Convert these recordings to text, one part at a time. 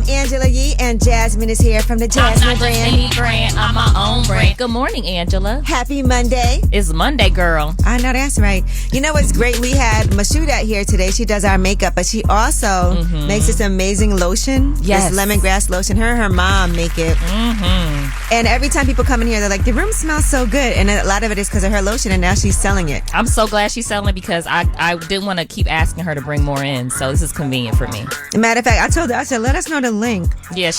Angela Yee, and Jasmine is here from the Jasmine brand. I'm my own brand. Good morning, Angela. Happy Monday. It's Monday, girl. I know that's right. You know what's great? We had Mashuda here today. She does our makeup, but she also makes this amazing lotion. Yes. This lemongrass lotion. Her and her mom make it. And every time people come in here, they're like, the room smells so good. And a lot of it is because of her lotion, and now she's selling it. I'm so glad she's selling it because I didn't want to keep asking her to bring more in, so this is convenient for me. Matter of fact, I told her, I said, let us know the link. Yeah,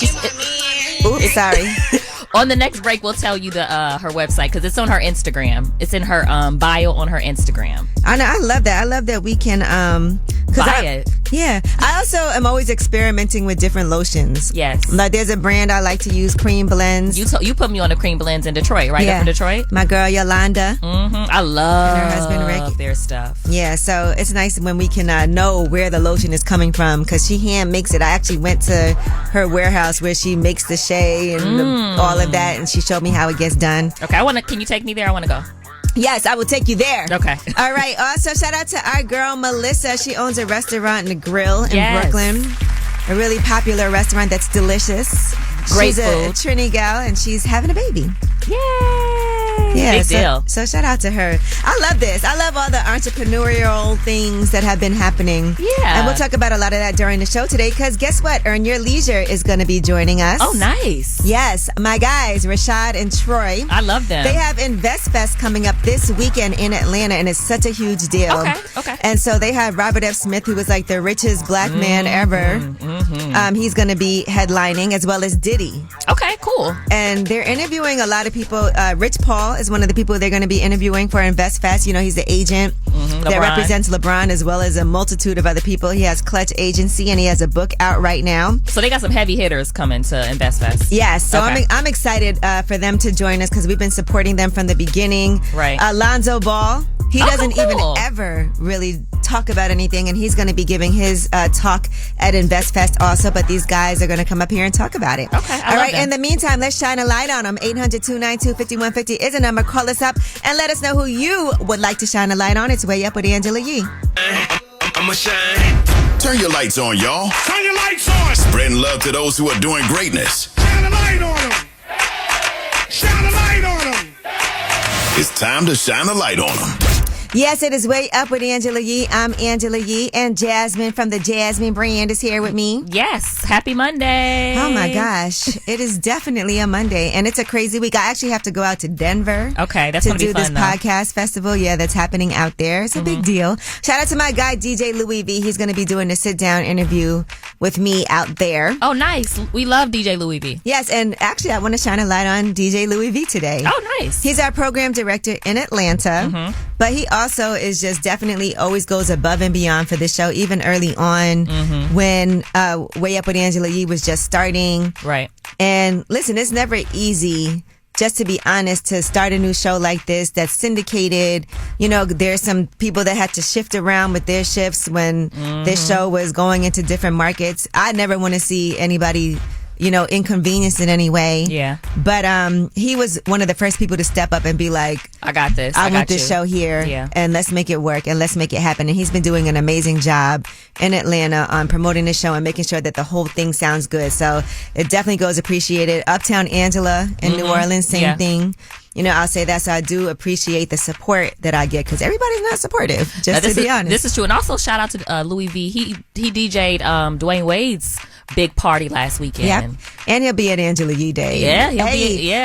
Oops, sorry. On the next break, we'll tell you the her website because it's on her Instagram. It's in her bio on her Instagram. I know. I love that. I love that we can buy it. Yeah. I also am always experimenting with different lotions. Yes. Like there's a brand I like to use, Cream Blends. You put me on the Cream Blends in Detroit, right? Yeah. Up in Detroit. My girl Yolanda. I love her husband Rick. Their stuff. Yeah. So it's nice when we can know where the lotion is coming from because she hand makes it. I actually went to her warehouse where she makes the shea and all of that, and she showed me how it gets done. Okay. Can you take me there? I want to go. Yes, I will take you there. Okay. All right. Also, shout out to our girl, Melissa. She owns a restaurant and a grill in Brooklyn. A really popular restaurant that's delicious. Great She's a Trini gal, and she's having a baby. Yay! Yeah, big deal. So shout out to her. I love this. I love all the entrepreneurial things that have been happening. Yeah. And we'll talk about a lot of that during the show today because guess what? Earn Your Leisure is going to be joining us. Oh, nice. Yes. My guys, Rashad and Troy. I love them. They have Invest Fest coming up this weekend in Atlanta, and it's such a huge deal. Okay. And so they have Robert F. Smith, who was like the richest black man ever. He's going to be headlining, as well as Diddy. Okay, cool. And they're interviewing a lot of people. Rich Paul is one of the people they're going to be interviewing for Invest Fest. You know, he's the agent that represents LeBron, as well as a multitude of other people. He has Clutch Agency, and he has a book out right now. So they got some heavy hitters coming to Invest Fest. Yes. So I'm excited for them to join us because we've been supporting them from the beginning. Right. Lonzo Ball. He doesn't even ever really talk about anything, and he's going to be giving his talk at Invest Fest also, but these guys are going to come up here and talk about it. Okay, All right, in the meantime, let's shine a light on them. 800-292-5150 is a number. Call us up and let us know who you would like to shine a light on. It's Way Up with Angela Yee. I'ma shine. Turn your lights on, y'all. Turn your lights on. Spreading love to those who are doing greatness. Shine a light on them. Shine a light on them. It's time to shine a light on them. Yes, it is Way Up with Angela Yee. I'm Angela Yee, and Jasmine from the Jasmine brand is here with me. Yes, happy Monday. Oh my gosh, it is definitely a Monday, and it's a crazy week. I actually have to go out to Denver. Okay, that's to gonna be do fun, this though. podcast festival. Yeah, that's happening out there. It's a big deal. Shout out to my guy DJ Louis V. He's going to be doing a sit down interview with me out there. Oh, nice. We love DJ Louis V. Yes, and actually, I want to shine a light on DJ Louis V today. Oh, nice. He's our program director in Atlanta, but he also is just definitely always goes above and beyond for this show, even early on when Way Up with Angela Yee was just starting. Right. And listen, it's never easy, just to be honest, to start a new show like this that's syndicated. You know, there's some people that had to shift around with their shifts when this show was going into different markets. I never want to see anybody, you know, inconvenienced in any way. Yeah. But he was one of the first people to step up and be like, I got this. I want this show here, and let's make it work, and let's make it happen. And he's been doing an amazing job in Atlanta on promoting the show and making sure that the whole thing sounds good. So it definitely goes appreciated. Uptown Angela in New Orleans, same thing. You know, I'll say that. So I do appreciate the support that I get because everybody's not supportive, just to be honest. This is true. And also shout out to Louis V. He DJ'd Dwayne Wade's big party last weekend. Yep. And he'll be at Angela Yee Day. Yeah,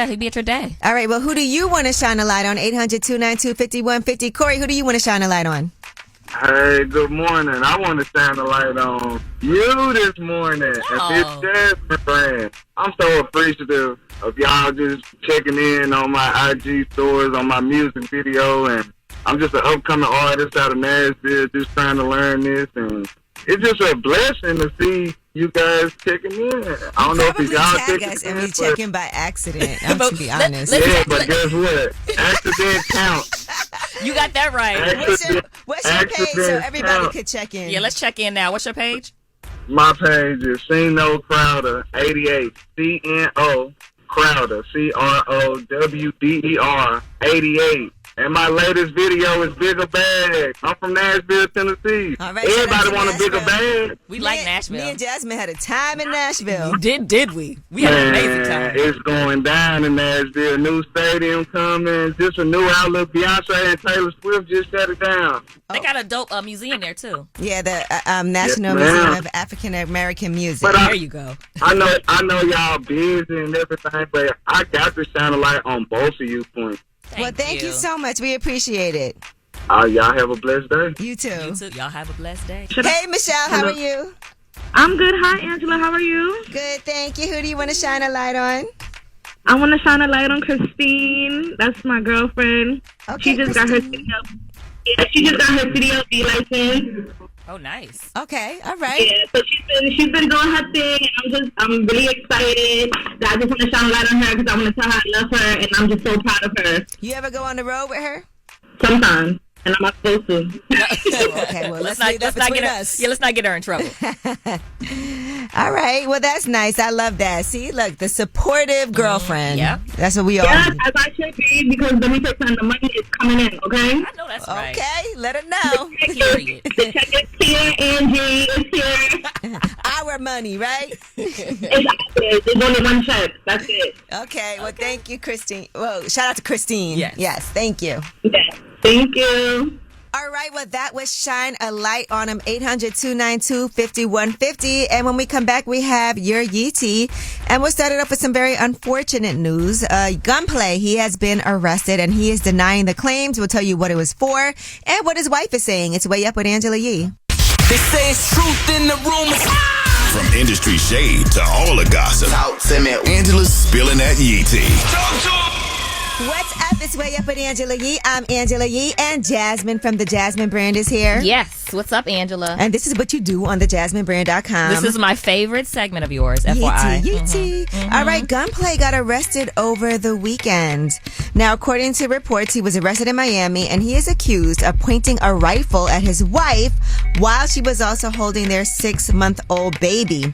he'll be at your day. All right, well, who do you want to shine a light on? 800-292-5150. Corey, who do you want to shine a light on? Hey, good morning. I want to shine a light on you this morning and this Jasmine brand. I'm so appreciative of y'all just checking in on my IG stories, on my music video, and I'm just an upcoming artist out of Nashville just trying to learn this, and it's just a blessing to see you guys checking in. I don't know if it's y'all checking us and in, we checking by accident. I'm to be honest. But guess what? Accident counts. You got that right. What's your page so everybody could check in? Yeah, let's check in now. What's your page? My page is Cno Crowder 88. CNO Crowder, CROWDER 88. And my latest video is Bigger Bag. I'm from Nashville, Tennessee. All right, Everybody want a bigger bag. We like Nashville. Me and Jasmine had a time in Nashville. Did we? We had an amazing time. It's going down in Nashville. New stadium coming. Just a new outlook. Beyonce and Taylor Swift just shut it down. They got a dope museum there too. Yeah, the National Museum of African American Music. But there you go. I know y'all busy and everything, but I got to shine a light on both of you points. Thank you so much. We appreciate it. Y'all have a blessed day. You too. You too. Y'all have a blessed day. Hey, Michelle, how are you? I'm good. Hi, Angela. How are you? Good, thank you. Who do you want to shine a light on? I want to shine a light on Christine. That's my girlfriend. Okay, she just got her CDL. Yeah, she just got her CDLB license. Oh, nice. Okay, all right. Yeah, so she's been doing her thing, and I'm really excited. I just want to shine a light on her because I want to tell her I love her, and I'm just so proud of her. You ever go on the road with her? Sometimes. And I'm not supposed to. Okay, well, let's leave that between us. Yeah, let's not get her in trouble. All right, well, that's nice. I love that. See, look, the supportive girlfriend. Yeah. That's what we all Yes, need. as I should be, because let me tell you, the money is coming in, okay? I know that's right. Okay, let her know. Period. The check is here, Angie. It's here. Our money, right? There's only one check. That's it. Okay, well, thank you, Christine. Well, shout out to Christine. Yes. Thank you. Yeah. Thank you. All right, well, that was Shine a Light on him, 800-292-5150. And when we come back, we have your Yeetie. And we'll start it off with some very unfortunate news. Gunplay, he has been arrested and he is denying the claims. We'll tell you what it was for and what his wife is saying. It's Way Up with Angela Yee. They say it's truth in the rumors. From industry shade to all the gossip. Talk to me. Angela's spilling that Yee tea. What's up? It's Way Up with Angela Yee. I'm Angela Yee, and Jasmine from the Jasmine brand is here. Yes. What's up, Angela? And this is what you do on thejasminebrand.com. This is my favorite segment of yours, FYI. Yeetie. All right, Gunplay got arrested over the weekend. Now, according to reports, he was arrested in Miami, and he is accused of pointing a rifle at his wife while she was also holding their 6-month-old baby.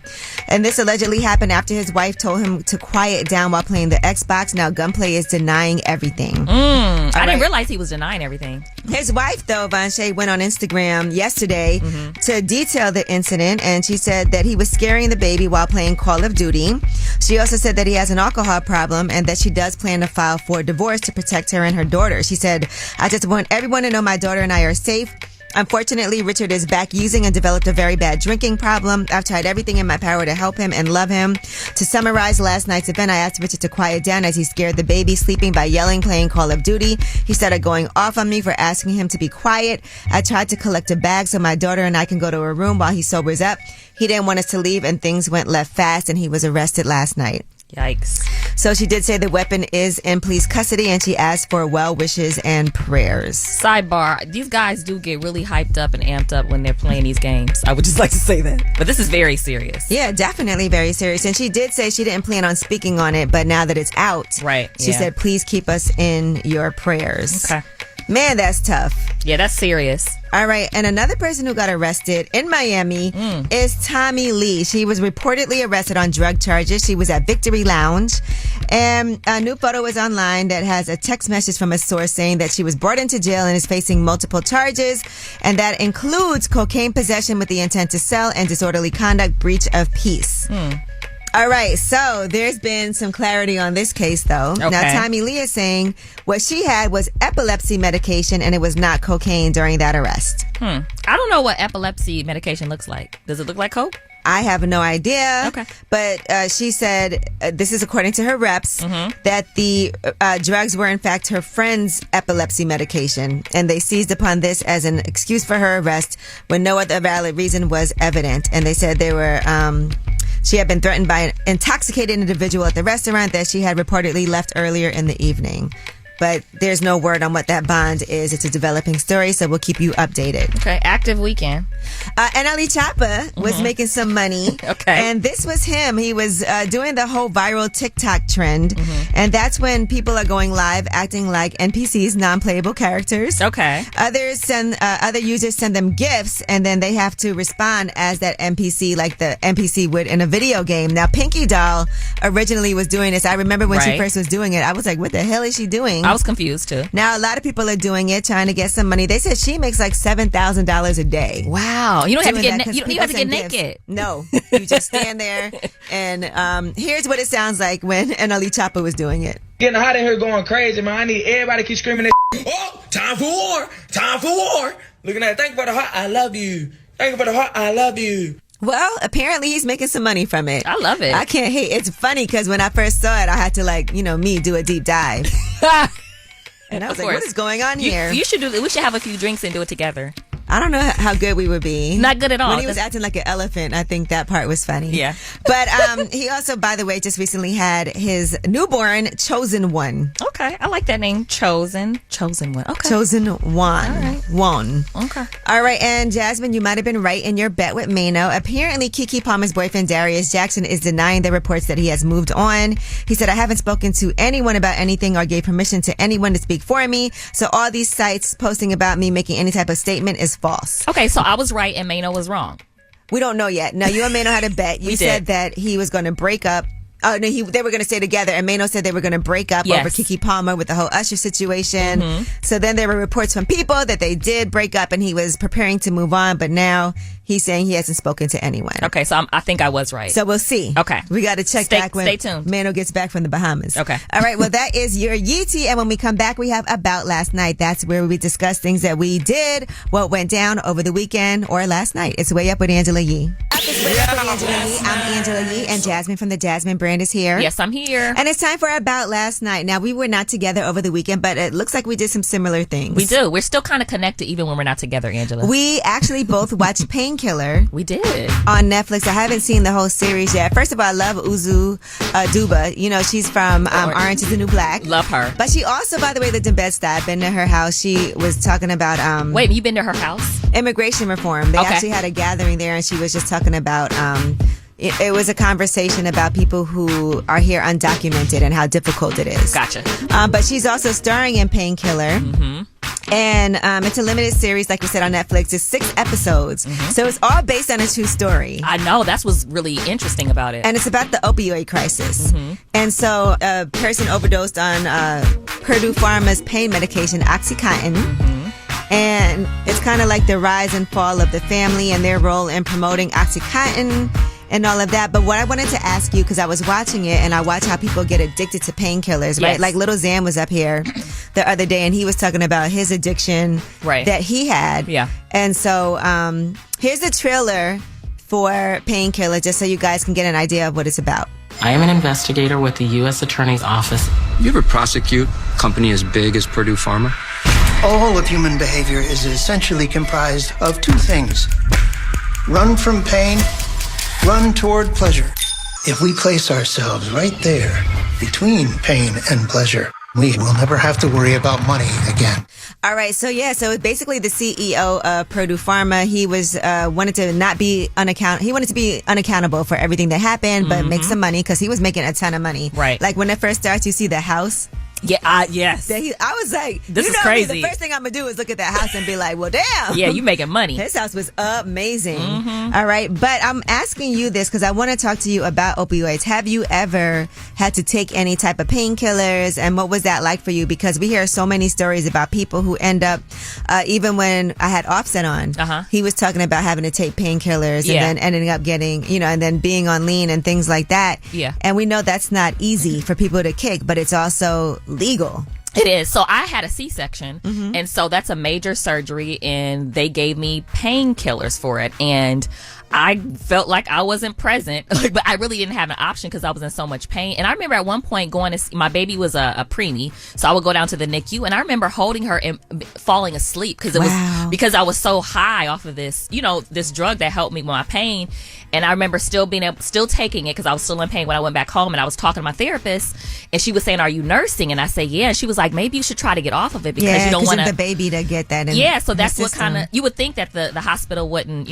And this allegedly happened after his wife told him to quiet down while playing the Xbox. Now, Gunplay is denying everything. I didn't realize he was denying everything. His wife, though, Vanche, went on Instagram yesterday to detail the incident, and she said that he was scaring the baby while playing Call of Duty. She also said that he has an alcohol problem and that she does plan to file for divorce to protect her and her daughter. She said, I just want everyone to know my daughter and I are safe. Unfortunately, Richard is back using and developed a very bad drinking problem. I've tried everything in my power to help him and love him. To summarize last night's event, I asked Richard to quiet down as he scared the baby sleeping by yelling, playing Call of Duty. He started going off on me for asking him to be quiet. I tried to collect a bag so my daughter and I can go to a room while he sobers up. He didn't want us to leave and things went left fast and he was arrested last night. Yikes. So she did say the weapon is in police custody and she asked for well wishes and prayers. Sidebar, these guys do get really hyped up and amped up when they're playing these games. I would just like to say that. But this is very serious. Yeah, definitely very serious. And she did say she didn't plan on speaking on it, but now that it's out, she said, please keep us in your prayers. Okay. Man, that's tough. Yeah, that's serious. All right. And another person who got arrested in Miami is Tommy Lee. She was reportedly arrested on drug charges. She was at Victory Lounge. And a new photo is online that has a text message from a source saying that she was brought into jail and is facing multiple charges. And that includes cocaine possession with the intent to sell and disorderly conduct, breach of peace. All right, so there's been some clarity on this case, though. Okay. Now, Tommy Lee is saying what she had was epilepsy medication and it was not cocaine during that arrest. I don't know what epilepsy medication looks like. Does it look like coke? I have no idea. Okay. But she said, this is according to her reps, that the drugs were in fact her friend's epilepsy medication. And they seized upon this as an excuse for her arrest when no other valid reason was evident. And they said they were... she had been threatened by an intoxicated individual at the restaurant that she had reportedly left earlier in the evening. But there's no word on what that bond is. It's a developing story, so we'll keep you updated. Okay, active weekend. NLE Choppa was making some money. Okay. And this was him. He was doing the whole viral TikTok trend. And that's when people are going live acting like NPCs, non-playable characters. Okay. Other users send them gifts, and then they have to respond as that NPC, like the NPC would in a video game. Now, Pinky Doll originally was doing this. I remember when she first was doing it, I was like, what the hell is she doing? I was confused too. Now, a lot of people are doing it, trying to get some money. They said she makes like $7,000 a day. Wow. You don't have to get, you don't have to get naked. No. You just stand there, and here's what it sounds like when NLE Choppa was doing it. Getting hot in here going crazy, man. I need everybody to keep screaming that. Oh, time for war. Time for war. Looking at it. Thank you for the heart. I love you. Thank you for the heart. I love you. Well, apparently he's making some money from it. I love it. I can't hate. It's funny because when I first saw it, I had to do a deep dive. And I was like, what is going on here? We should have a few drinks and do it together. I don't know how good we would be. Not good at all. When he was acting like an elephant, I think that part was funny. Yeah. But he also, by the way, just recently had his newborn Chosen One. Okay. I like that name. Chosen One. Okay. Chosen One. All right. One. Okay. All right. And Jasmine, you might have been right in your bet with Mano. Apparently, Keke Palmer's boyfriend, Darius Jackson, is denying the reports that he has moved on. He said, I haven't spoken to anyone about anything or gave permission to anyone to speak for me. So all these sites posting about me making any type of statement is false. Okay, so I was right and Mano was wrong. We don't know yet. No, you and Mano had a bet. You said that he was going to break up. Oh, no, they were going to stay together, and Mano said they were going to break up over Keke Palmer with the whole Usher situation. Mm-hmm. So then there were reports from people that they did break up and he was preparing to move on, but now he's saying he hasn't spoken to anyone. Okay, so I think I was right. So we'll see. Okay. We got to check back when stay tuned. Mano gets back from the Bahamas. Okay. All right, well, that is your Yeetie, and when we come back, we have About Last Night. That's where we discuss things that we did, what went down over the weekend or last night. It's Way Up with Angela Yee. It's Way Up with Angela Yee. I'm Angela Yee, and Jasmine from the Jasmine brand is here. Yes, I'm here. And it's time for About Last Night. Now, we were not together over the weekend, but it looks like we did some similar things. We do. We're still kind of connected even when we're not together, Angela. We actually both watched Painkiller. We did. On Netflix. I haven't seen the whole series yet. First of all, I love Uzu Duba. You know, she's from Orange is the New Black. Love her. But she also, by the way, lived in Bed-Stuy. I've been to her house. She was talking about... Wait, you been to her house? Immigration reform. They actually had a gathering there, and she was just talking about... It was a conversation about people who are here undocumented and how difficult it is. Gotcha. But she's also starring in Painkiller. Mm-hmm. And it's a limited series, like we said, on Netflix. It's 6 episodes. Mm-hmm. So it's all based on a true story. I know. That's what's really interesting about it. And it's about the opioid crisis. Mm-hmm. And so a person overdosed on Purdue Pharma's pain medication, Oxycontin. Mm-hmm. And it's kind of like the rise and fall of the family and their role in promoting Oxycontin and all of that. But what I wanted to ask you, because I was watching it and I watch how people get addicted to painkillers, right? Like Little Xan was up here the other day and he was talking about his addiction that he had. Yeah. And so here's the trailer for Painkiller, just so you guys can get an idea of what it's about. I am an investigator with the U.S. Attorney's Office. You ever prosecute a company as big as Purdue Pharma? All of human behavior is essentially comprised of 2 things. Run from pain, run toward pleasure. If we place ourselves right there, between pain and pleasure, we will never have to worry about money again. All right, so basically the CEO of Purdue Pharma, he was wanted to be unaccountable for everything that happened, but make some money because he was making a ton of money. Right. Like when it first starts, you see the house. Yeah, yes. I was like, this is crazy. Me, the first thing I'm going to do is look at that house and be like, well, damn. Yeah, you making money. His house was amazing. Mm-hmm. All right. But I'm asking you this because I want to talk to you about opioids. Have you ever had to take any type of painkillers? And what was that like for you? Because we hear so many stories about people who end up, even when I had Offset on, he was talking about having to take painkillers and then ending up getting, and then being on lean and things like that. Yeah. And we know that's not easy for people to kick, but it's also legal. It is. So I had a C-section, and so that's a major surgery, and they gave me painkillers for it, and I felt like I wasn't present, but I really didn't have an option because I was in so much pain. And I remember at one point going to see, my baby was a preemie, so I would go down to the NICU, and I remember holding her and falling asleep because it was because I was so high off of this, this drug that helped me with my pain. And I remember still taking it because I was still in pain when I went back home, and I was talking to my therapist, and she was saying, "Are you nursing?" And I said, "Yeah." And she was like, "Maybe you should try to get off of it because you don't want the baby to get that." So that's what kind of you would think that the hospital wouldn't,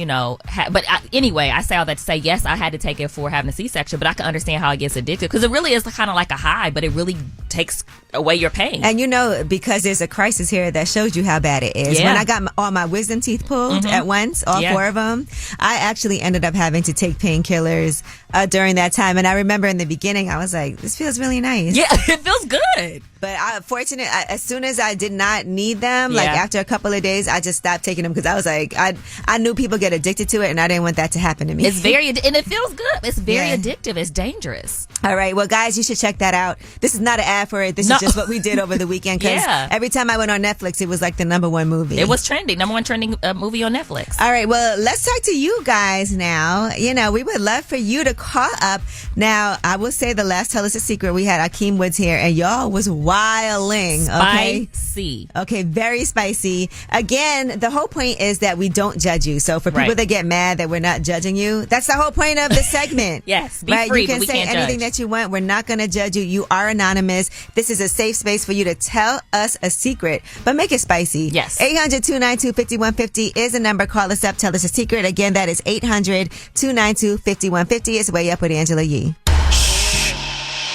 but anyway, I say all that to say, yes, I had to take it for having a C-section, but I can understand how it gets addictive because it really is kind of like a high, but it really takes away your pain. And because there's a crisis here that shows you how bad it is. When I got all my wisdom teeth pulled at once, all 4 of them, I actually ended up having to take painkillers during that time. And I remember in the beginning, I was like, this feels really nice. Yeah, it feels good. But as soon as I did not need them, like after a couple of days, I just stopped taking them because I was like, I knew people get addicted to it, and I didn't want that to happen to me. It's and it feels good. It's very addictive. It's dangerous. All right. Well, guys, you should check that out. This is not an ad for it. This is just what we did over the weekend because every time I went on Netflix, it was like the #1 movie. It was trending. #1 trending movie on Netflix. All right. Well, let's talk to you guys now. We would love for you to call up. Now, I will say the last Tell Us a Secret, we had Akeem Woods here, and y'all was wilding. Okay? Spicy. Okay, very spicy. Again, the whole point is that we don't judge you. So for people that get mad that we're not judging you, that's the whole point of the segment. Yes, be free, you can but we say can't anything judge. that you want. We're not going to judge you. You are anonymous. This is a safe space for you to tell us a secret, but make it spicy. Yes. 800-292-5150 is the number. Call us up. Tell us a secret. Again, that is 800-292-5150. It's Way Up with Angela Yee. Shh.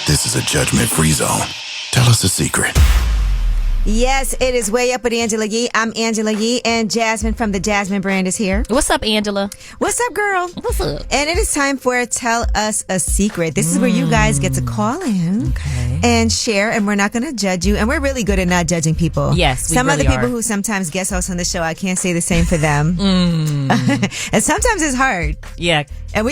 This is a judgment-free zone. Tell us a secret. Yes, it is Way Up with Angela Yee. I'm Angela Yee, and Jasmine from the Jasmine brand is here. What's up, Angela? What's up, girl? What's up? And it is time for Tell Us a Secret. This is where you guys get to call in and share, and we're not going to judge you. And we're really good at not judging people. Yes, we Some really other people are. who sometimes guest host on the show, I can't say the same for them. And sometimes it's hard. Yeah. And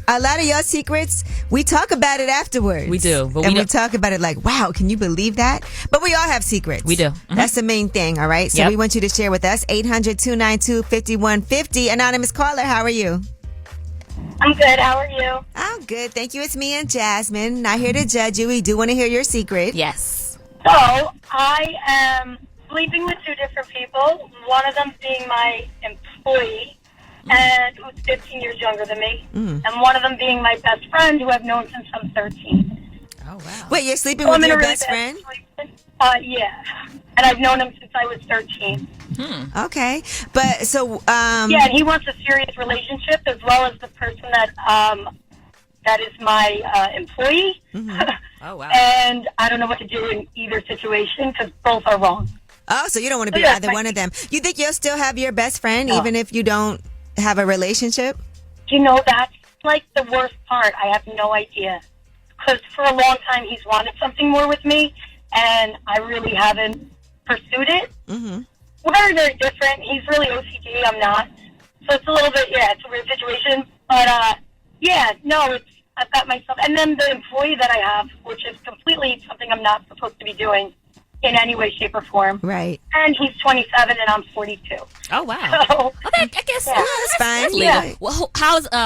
a lot of y'all secrets, we talk about it afterwards. We do. But we talk about it like, wow, can you believe that? But we all have secrets. We do. Mm-hmm. That's the main thing, all right? So we want you to share with us. 800-292-5150. Anonymous caller, how are you? I'm good. How are you? I'm good. Thank you. It's me and Jasmine. Not here to judge you. We do want to hear your secret. Yes. So, I am sleeping with 2 different people, one of them being my employee, and who's 15 years younger than me, and one of them being my best friend, who I've known since I'm 13. Oh, wow. Wait, you're sleeping with your best friend? Yeah. And I've known him since I was 13. Okay. But, so, yeah, and he wants a serious relationship, as well as the person that is my employee. Oh, wow. And I don't know what to do in either situation, because both are wrong. Oh, so you don't want to be either one of them. You think you'll still have your best friend, even if you don't have a relationship? That's like the worst part. I have no idea. Because for a long time, he's wanted something more with me, and I really haven't pursued it. We're very, very different. He's really OCD. I'm not. So it's a little bit, it's a weird situation. But, I've got myself. And then the employee that I have, which is completely something I'm not supposed to be doing in any way, shape, or form. Right. And he's 27 and I'm 42. Oh, wow. So, I guess that's fine. That's legal. Well,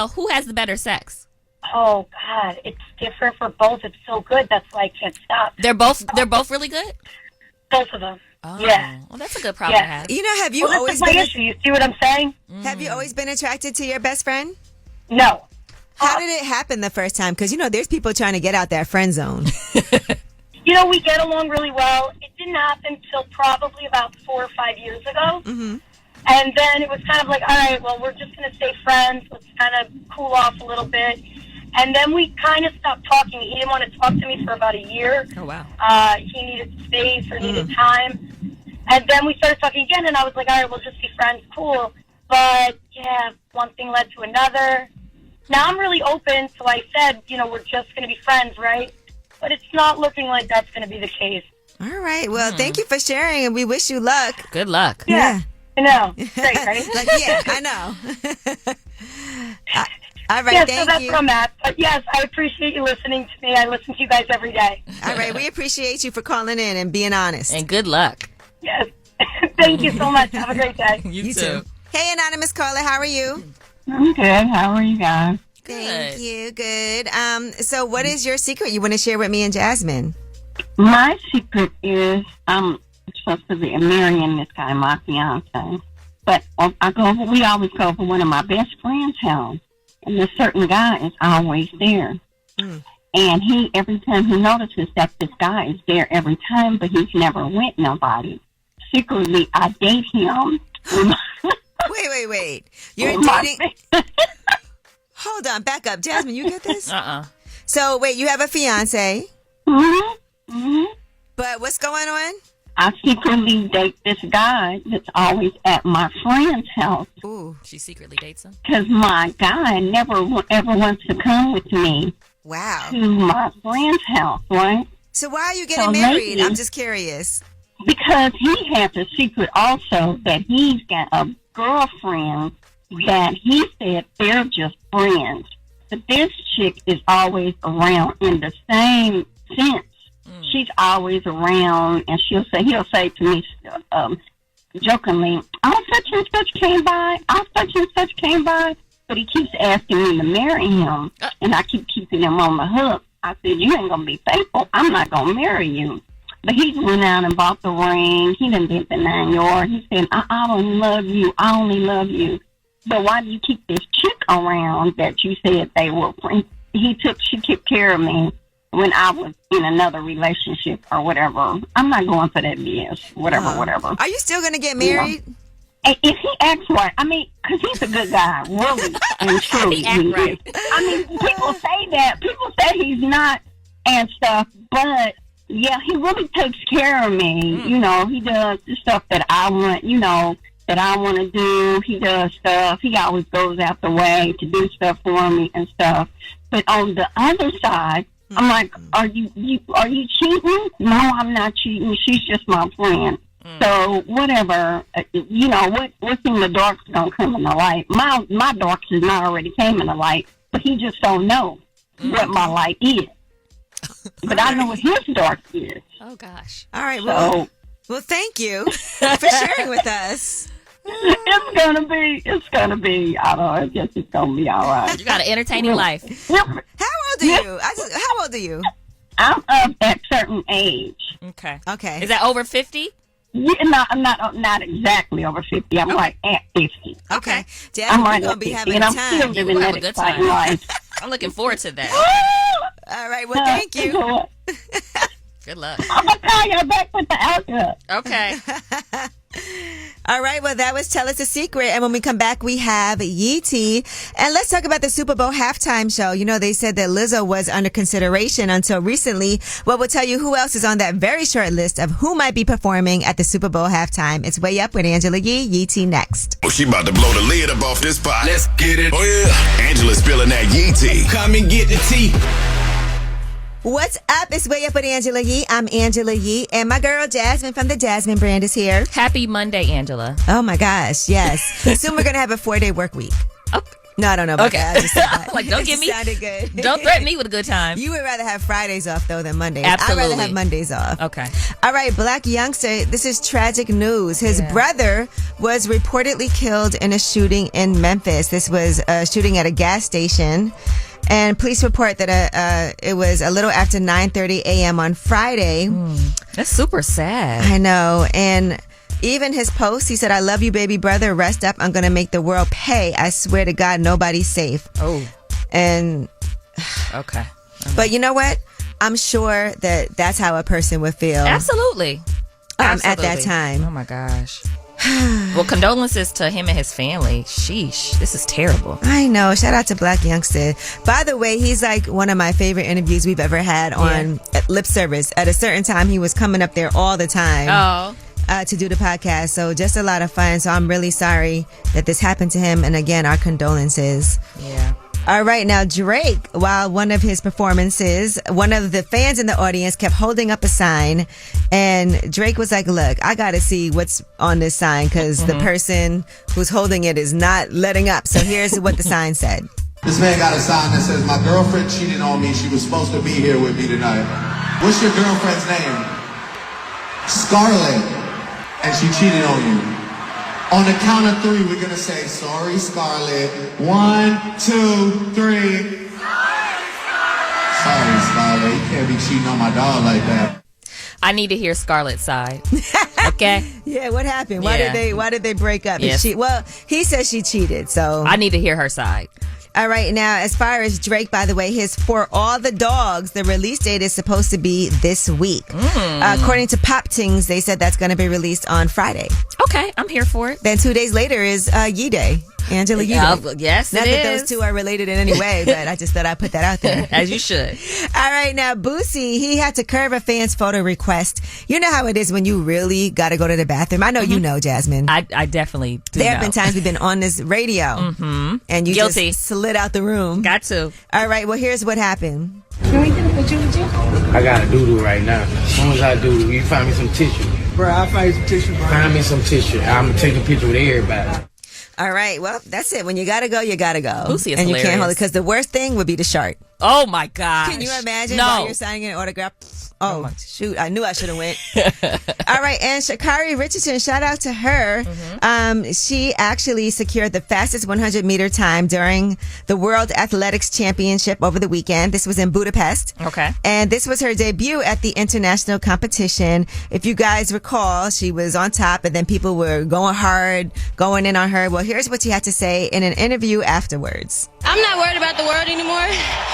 who has the better sex? Oh, God. It's different for both. It's so good. That's why I can't stop. They're both really good? Both of them. Oh. Yeah. Well, that's a good problem to have. Have you always been... been... issue. You see what I'm saying? Have you always been attracted to your best friend? No. How did it happen the first time? Because, there's people trying to get out that friend zone. We get along really well. It didn't happen until probably about 4 or 5 years ago. And then it was kind of like, all right, well, we're just going to stay friends. Let's kind of cool off a little bit. And then we kind of stopped talking. He didn't want to talk to me for about a year. Oh, wow. He needed space or needed time. And then we started talking again, and I was like, all right, we'll just be friends. Cool. But, one thing led to another. Now I'm really open, so I said, we're just going to be friends, right? But it's not looking like that's going to be the case. All right. Well, thank you for sharing, and we wish you luck. Good luck. Yeah. I know. Great, right? I know. All right, so thank that's you. where I'm at. But yes, I appreciate you listening to me. I listen to you guys every day. All right, we appreciate you for calling in and being honest. And good luck. Yes. Thank you so much. Have a great day. You too. Hey, anonymous caller, how are you? I'm good. How are you guys? Thank you. Good. So what is your secret you want to share with me and Jasmine? My secret is I'm supposed to be marrying this guy, my fiance. But we always go over one of my best friend's house. And this certain guy is always there. And every time he notices that this guy is there every time, but he's never with nobody. Secretly, I date him. Wait. You're dating... Hold on, back up. Jasmine, you get this? Uh-uh. So, wait, you have a fiance. Mm-hmm. But what's going on? I secretly date this guy that's always at my friend's house. Ooh, she secretly dates him? Because my guy never ever wants to come with me. Wow. To my friend's house, right? So why are you getting married? I'm just curious. Because he has a secret also that he's got a girlfriend that he said they're just friends. But this chick is always around in the same sense. She's always around, and he'll say to me, jokingly, "Oh, such and such came by. Oh, such and such came by." But he keeps asking me to marry him, and I keep keeping him on the hook. I said, "You ain't gonna be faithful. I'm not gonna marry you." But he went out and bought the ring. He done did the 9 yards. He said, I don't love you. I only love you. But why do you keep this chick around that you said they were friends? She took care of me when I was in another relationship or whatever. I'm not going for that BS. Whatever. Are you still going to get married? You know? If he acts right, I mean, because he's a good guy, really and truly. He acts right. I mean, people say that. People say he's not and stuff, but yeah, he really takes care of me. You know, he does the stuff that I want, that I want to do. He does stuff. He always goes out the way to do stuff for me and stuff. But on the other side, I'm like, are you cheating? No, I'm not cheating. She's just my friend. So whatever, what's in the dark's gonna come in the light. My darks is not already came in the light, but he just don't know what my light is. But I know what his dark is. Oh gosh! All right. Well, thank you for sharing with us. It's gonna be. I don't know. I guess it's gonna be all right. You got an entertaining life. How old are you? How old are you? I'm of a certain age. Okay. Is that over 50? Yeah, I'm not exactly over 50. I'm like at 50. Okay. Jasmine, I'm right going to be having and a I'm time. still living that exciting life. I'm looking forward to that. All right. Well, thank you. Good luck. I'm going to call you back with the outlook. Okay. All right. Well, that was Tell Us a Secret. And when we come back, we have Yee. And let's talk about the Super Bowl halftime show. You know, they said that Lizzo was under consideration until recently. Well, we'll tell you who else is on that very short list of who might be performing at the Super Bowl halftime. It's Way Up with Angela Yee next. Oh, she about to blow the lid up off this pot. Let's get it. Oh, yeah. Angela's spilling that Yee. Come and get the tea. What's up? It's Way Up with Angela Yee. I'm Angela Yee, and my girl Jasmine from the Jasmine brand is here. Happy Monday, Angela. Oh my gosh, yes. Soon we're going to have a 4-day work week. Okay. No, I don't know about that. I just said that. Like, don't give me. Sounded good. Don't threaten me with a good time. You would rather have Fridays off, though, than Mondays. Absolutely. I'd rather have Mondays off. Okay. All right, Black youngster, this is tragic news. His brother was reportedly killed in a shooting in Memphis. This was a shooting at a gas station. And police report that it was a little after 9:30 a.m. on Friday. That's super sad. I know. And even his post, he said, "I love you, baby brother. Rest up. I'm going to make the world pay. I swear to God, nobody's safe." Oh. And okay. But you know what? I'm sure that that's how a person would feel. Absolutely. At that time. Oh my gosh. Well, condolences to him and his family. Sheesh, this is terrible. I know. Shout out to Black Youngster. By the way, he's like one of my favorite interviews we've ever had on Lip Service. At a certain time, he was coming up there all the time to do the podcast. So just a lot of fun. So I'm really sorry that this happened to him. And again, our condolences. Yeah. All right, now Drake, while one of his performances, one of the fans in the audience kept holding up a sign, and Drake was like, "Look, I got to see what's on this sign because the person who's holding it is not letting up." So here's what the sign said. This man got a sign that says, "My girlfriend cheated on me. She was supposed to be here with me tonight." What's your girlfriend's name? Scarlett. And she cheated on you. On the count of 3, we're going to say, "Sorry, Scarlett." 1, 2, 3. Sorry, Scarlett. You can't be cheating on my dog like that. I need to hear Scarlett's side. Okay? Yeah, what happened? Why did they break up? Yes. Well, he says she cheated, so I need to hear her side. All right, now, as far as Drake, by the way, his For All the Dogs, the release date is supposed to be this week. According to Pop Tings, they said that's going to be released on Friday. Okay, I'm here for it. Then 2 days later is Yee Day. Angela Yee Day. Yes, Not that those two are related in any way, but I just thought I'd put that out there. As you should. All right, now Boosie, he had to curb a fan's photo request. You know how it is when you really got to go to the bathroom. I know you know, Jasmine. I definitely do. There have been times we've been on this radio, and you Guilty. just slid out the room. Got to. All right, well, here's what happened. Can we get a picture with you? I got a doo-doo right now. As soon as I do, you find me some tissue. Bro, I'll find you some tissue, bro. Find me some tissue. I'm going to take a picture with everybody. All right, well, that's it. When you got to go, you got to go. Boosie is and you can't hold hilarious. it because the worst thing would be the shark. Oh, my gosh. Can you imagine No. while you're signing an autograph? Oh, shoot. I knew I should have went. All right. And Sha'Carri Richardson, shout out to her. She actually secured the fastest 100-meter time during the World Athletics Championship over the weekend. This was in Budapest. Okay. And this was her debut at the international competition. If you guys recall, she was on top and then people were going hard, going in on her. Well, here's what she had to say in an interview afterwards. I'm not worried about the world anymore.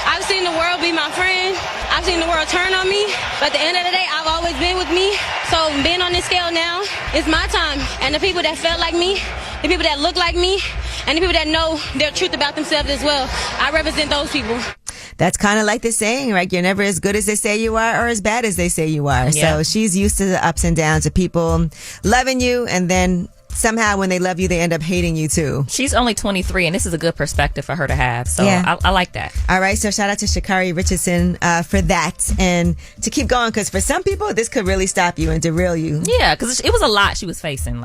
I've seen the world be my friend. I've seen the world turn on me. But at the end of the day, I've always been with me. So being on this scale now, it's my time. And the people that felt like me, the people that look like me, and the people that know their truth about themselves as well, I represent those people. That's kind of like the saying, right? You're never as good as they say you are or as bad as they say you are. Yeah. So she's used to the ups and downs of people loving you and then somehow when they love you, they end up hating you too. She's only 23, and this is a good perspective for her to have. So Yeah. I like that. All right. So shout out to Sha'Carri Richardson for that and to keep going because for some people, this could really stop you and derail you. Yeah, because it was a lot she was facing.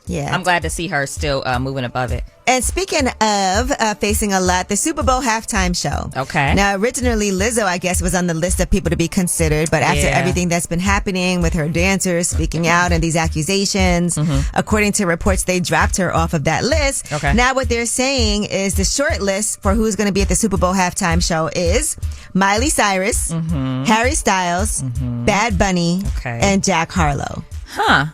Yeah. I'm glad to see her still moving above it. And speaking of facing a lot, the Super Bowl halftime show. Okay. Now, originally, Lizzo, I guess, was on the list of people to be considered. But after everything that's been happening with her dancers speaking out and these accusations, according to reports, they dropped her off of that list. Okay. Now, what they're saying is the short list for who's going to be at the Super Bowl halftime show is Miley Cyrus, Harry Styles, Bad Bunny, and Jack Harlow. Huh.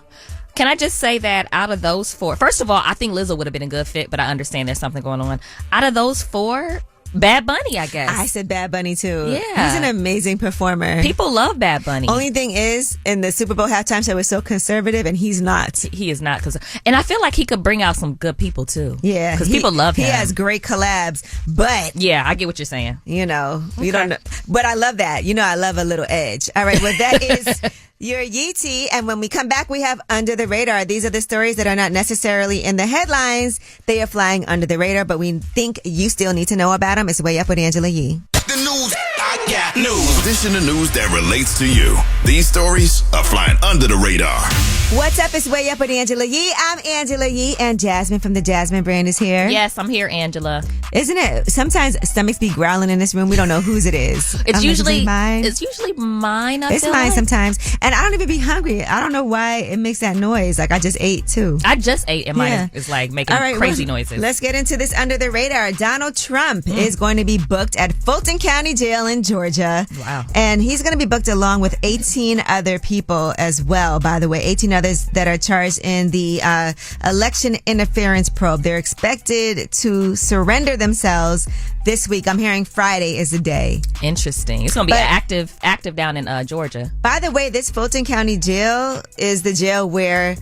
Can I just say that out of those four, first of all, I think Lizzo would have been a good fit, but I understand there's something going on. Out of those four, Bad Bunny, I guess. I said Bad Bunny too. Yeah. He's an amazing performer. People love Bad Bunny. Only thing is, in the Super Bowl halftime show, it's so conservative, and he's not. He is not. And I feel like he could bring out some good people too. Yeah. Because people love him. He has great collabs, but. Yeah, I get what you're saying. You know, you don't know. But I love that. You know, I love a little edge. All right. Well, that is your Yeetie. And when we come back, we have Under the Radar. These are the stories that are not necessarily in the headlines. They are flying under the radar, but we think you still need to know about them. It's Way Up with Angela Yee. The news, I got news. This in the news that relates to you. These stories are flying under the radar. What's up? It's Way Up with Angela Yee. I'm Angela Yee, and Jasmine from the Jasmine brand is here. Yes, I'm here, Angela. Isn't it? Sometimes stomachs be growling in this room. We don't know whose it is. It's usually mine. It's usually mine. It's mine sometimes, and I don't even be hungry. I don't know why it makes that noise. Like I just ate too. I just ate, and mine is like making crazy noises. Let's get into this under the radar. Donald Trump is going to be booked at Fulton County Jail in Georgia. Wow. And he's going to be booked along with 18 other people as well, by the way. 18 others that are charged in the election interference probe. They're expected to surrender themselves this week. I'm hearing Friday is the day. Interesting. It's going to be active down in Georgia. By the way, this Fulton County Jail is the jail where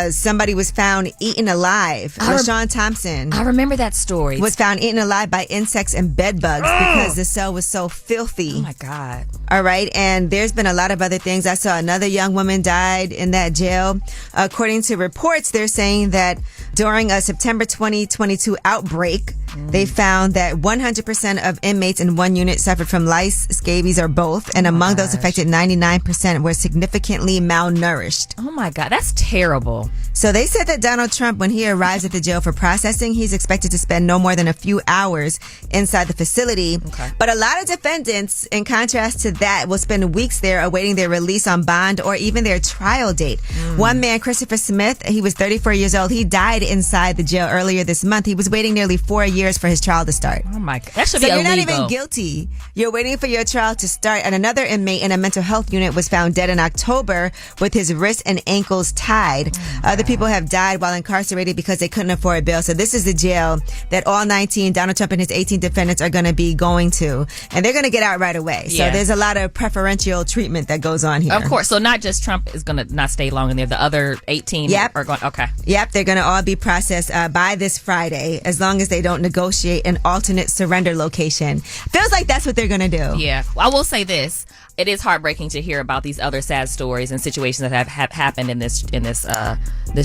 somebody was found eaten alive. LaShawn Thompson. I remember that story. Was found eaten alive by insects and bed bugs because the cell was so filthy. Oh my God. All right. And there's been a lot of other things. I saw another young woman died in that jail. According to reports, they're saying that during a September 2022 outbreak, they found that 100% of inmates in one unit suffered from lice, scabies, or both. And among those affected, 99% were significantly malnourished. Oh my God, that's terrible. So they said that Donald Trump, when he arrives at the jail for processing, he's expected to spend no more than a few hours inside the facility. Okay. But a lot of defendants, in contrast to that, will spend weeks there awaiting their release on bond or even their trial date. One man, Christopher Smith, he was 34 years old. He died inside the jail earlier this month. He was waiting nearly 4 years for his trial to start. Oh my God, that should So be you're illegal. not even guilty. You're waiting for your trial to start. And another inmate in a mental health unit was found dead in October with his wrists and ankles tied. Other people have died while incarcerated because they couldn't afford bail. So this is the jail that all 19, Donald Trump and his 18 defendants are going to be going to. And they're going to get out right away. So Yeah. there's a lot lot of preferential treatment that goes on here. Of course. So not just Trump is going to not stay long in there. The other 18 are going, okay. Yep, they're going to all be processed by this Friday, as long as they don't negotiate an alternate surrender location. Feels like that's what they're going to do. Yeah. Well, I will say this. It is heartbreaking to hear about these other sad stories and situations that have happened in this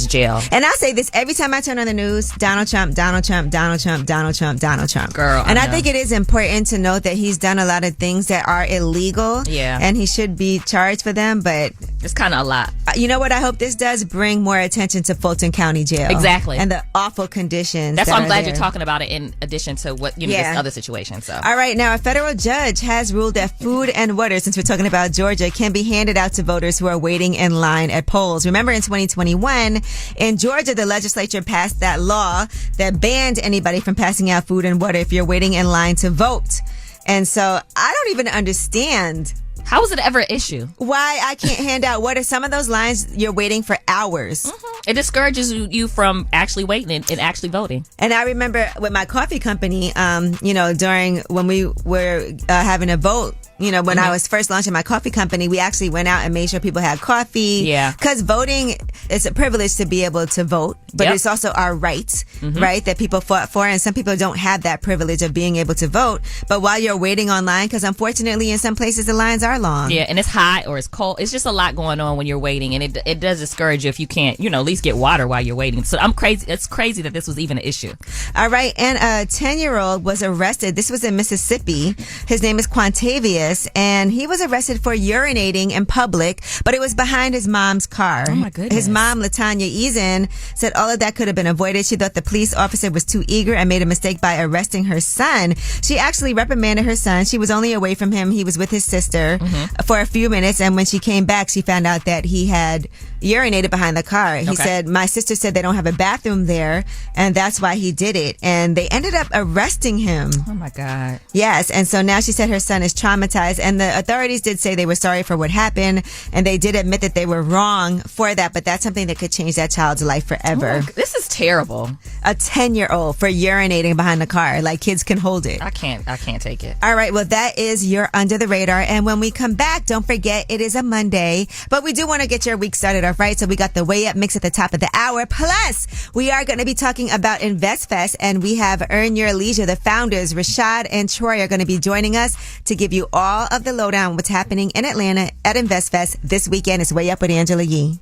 jail. And I'll say this every time I turn on the news: Donald Trump, Donald Trump, Donald Trump, Donald Trump, Donald Trump. Girl, and I think it is important to note that he's done a lot of things that are illegal. Yeah. And he should be charged for them, but it's kind of a lot. You know what? I hope this does bring more attention to Fulton County Jail. Exactly. And the awful conditions. That's why I'm glad there. you're talking about it in addition to what this other situation. So. All right, now a federal judge has ruled that food and water, since we're talking about Georgia, can be handed out to voters who are waiting in line at polls. Remember, in 2021, in Georgia, the legislature passed that law that banned anybody from passing out food and water if you're waiting in line to vote. And so I don't even understand. How is it ever an issue? Why I can't hand out water? Some of those lines, you're waiting for hours. Mm-hmm. It discourages you from actually waiting and actually voting. And I remember with my coffee company, during when we were having a vote, when I was first launching my coffee company, we actually went out and made sure people had coffee. Yeah. Because voting is a privilege to be able to vote, but it's also our right, right, that people fought for. And some people don't have that privilege of being able to vote. But while you're waiting online, because unfortunately in some places the lines are long. Yeah, and it's hot or it's cold. It's just a lot going on when you're waiting. And it does discourage you if you can't, at least get water while you're waiting. So I'm crazy. It's crazy that this was even an issue. All right. And a 10-year-old was arrested. This was in Mississippi. His name is Quantavious. And he was arrested for urinating in public, but it was behind his mom's car. Oh my goodness. His mom, Latanya Eason, said all of that could have been avoided. She thought the police officer was too eager and made a mistake by arresting her son. She actually reprimanded her son. She was only away from him. He was with his sister for a few minutes. And when she came back, she found out that he had urinated behind the car. He said, my sister said they don't have a bathroom there, and that's why he did it. And they ended up arresting him. Oh my God. Yes. And so now she said her son is traumatized. And the authorities did say they were sorry for what happened, and they did admit that they were wrong for that, but that's something that could change that child's life forever. Oh, this is terrible. A 10-year-old for urinating behind the car. Like, kids can hold it. I can't take it. All right, well, that is your Under the Radar. And when we come back, don't forget it is a Monday, but we do want to get your week started off right. So we got the Way Up mix at the top of the hour. Plus, we are going to be talking about InvestFest, and we have Earn Your Leisure. The founders, Rashad and Troy, are going to be joining us to give you all of the lowdown what's happening in Atlanta at InvestFest this weekend. It's Way Up with Angela Yee.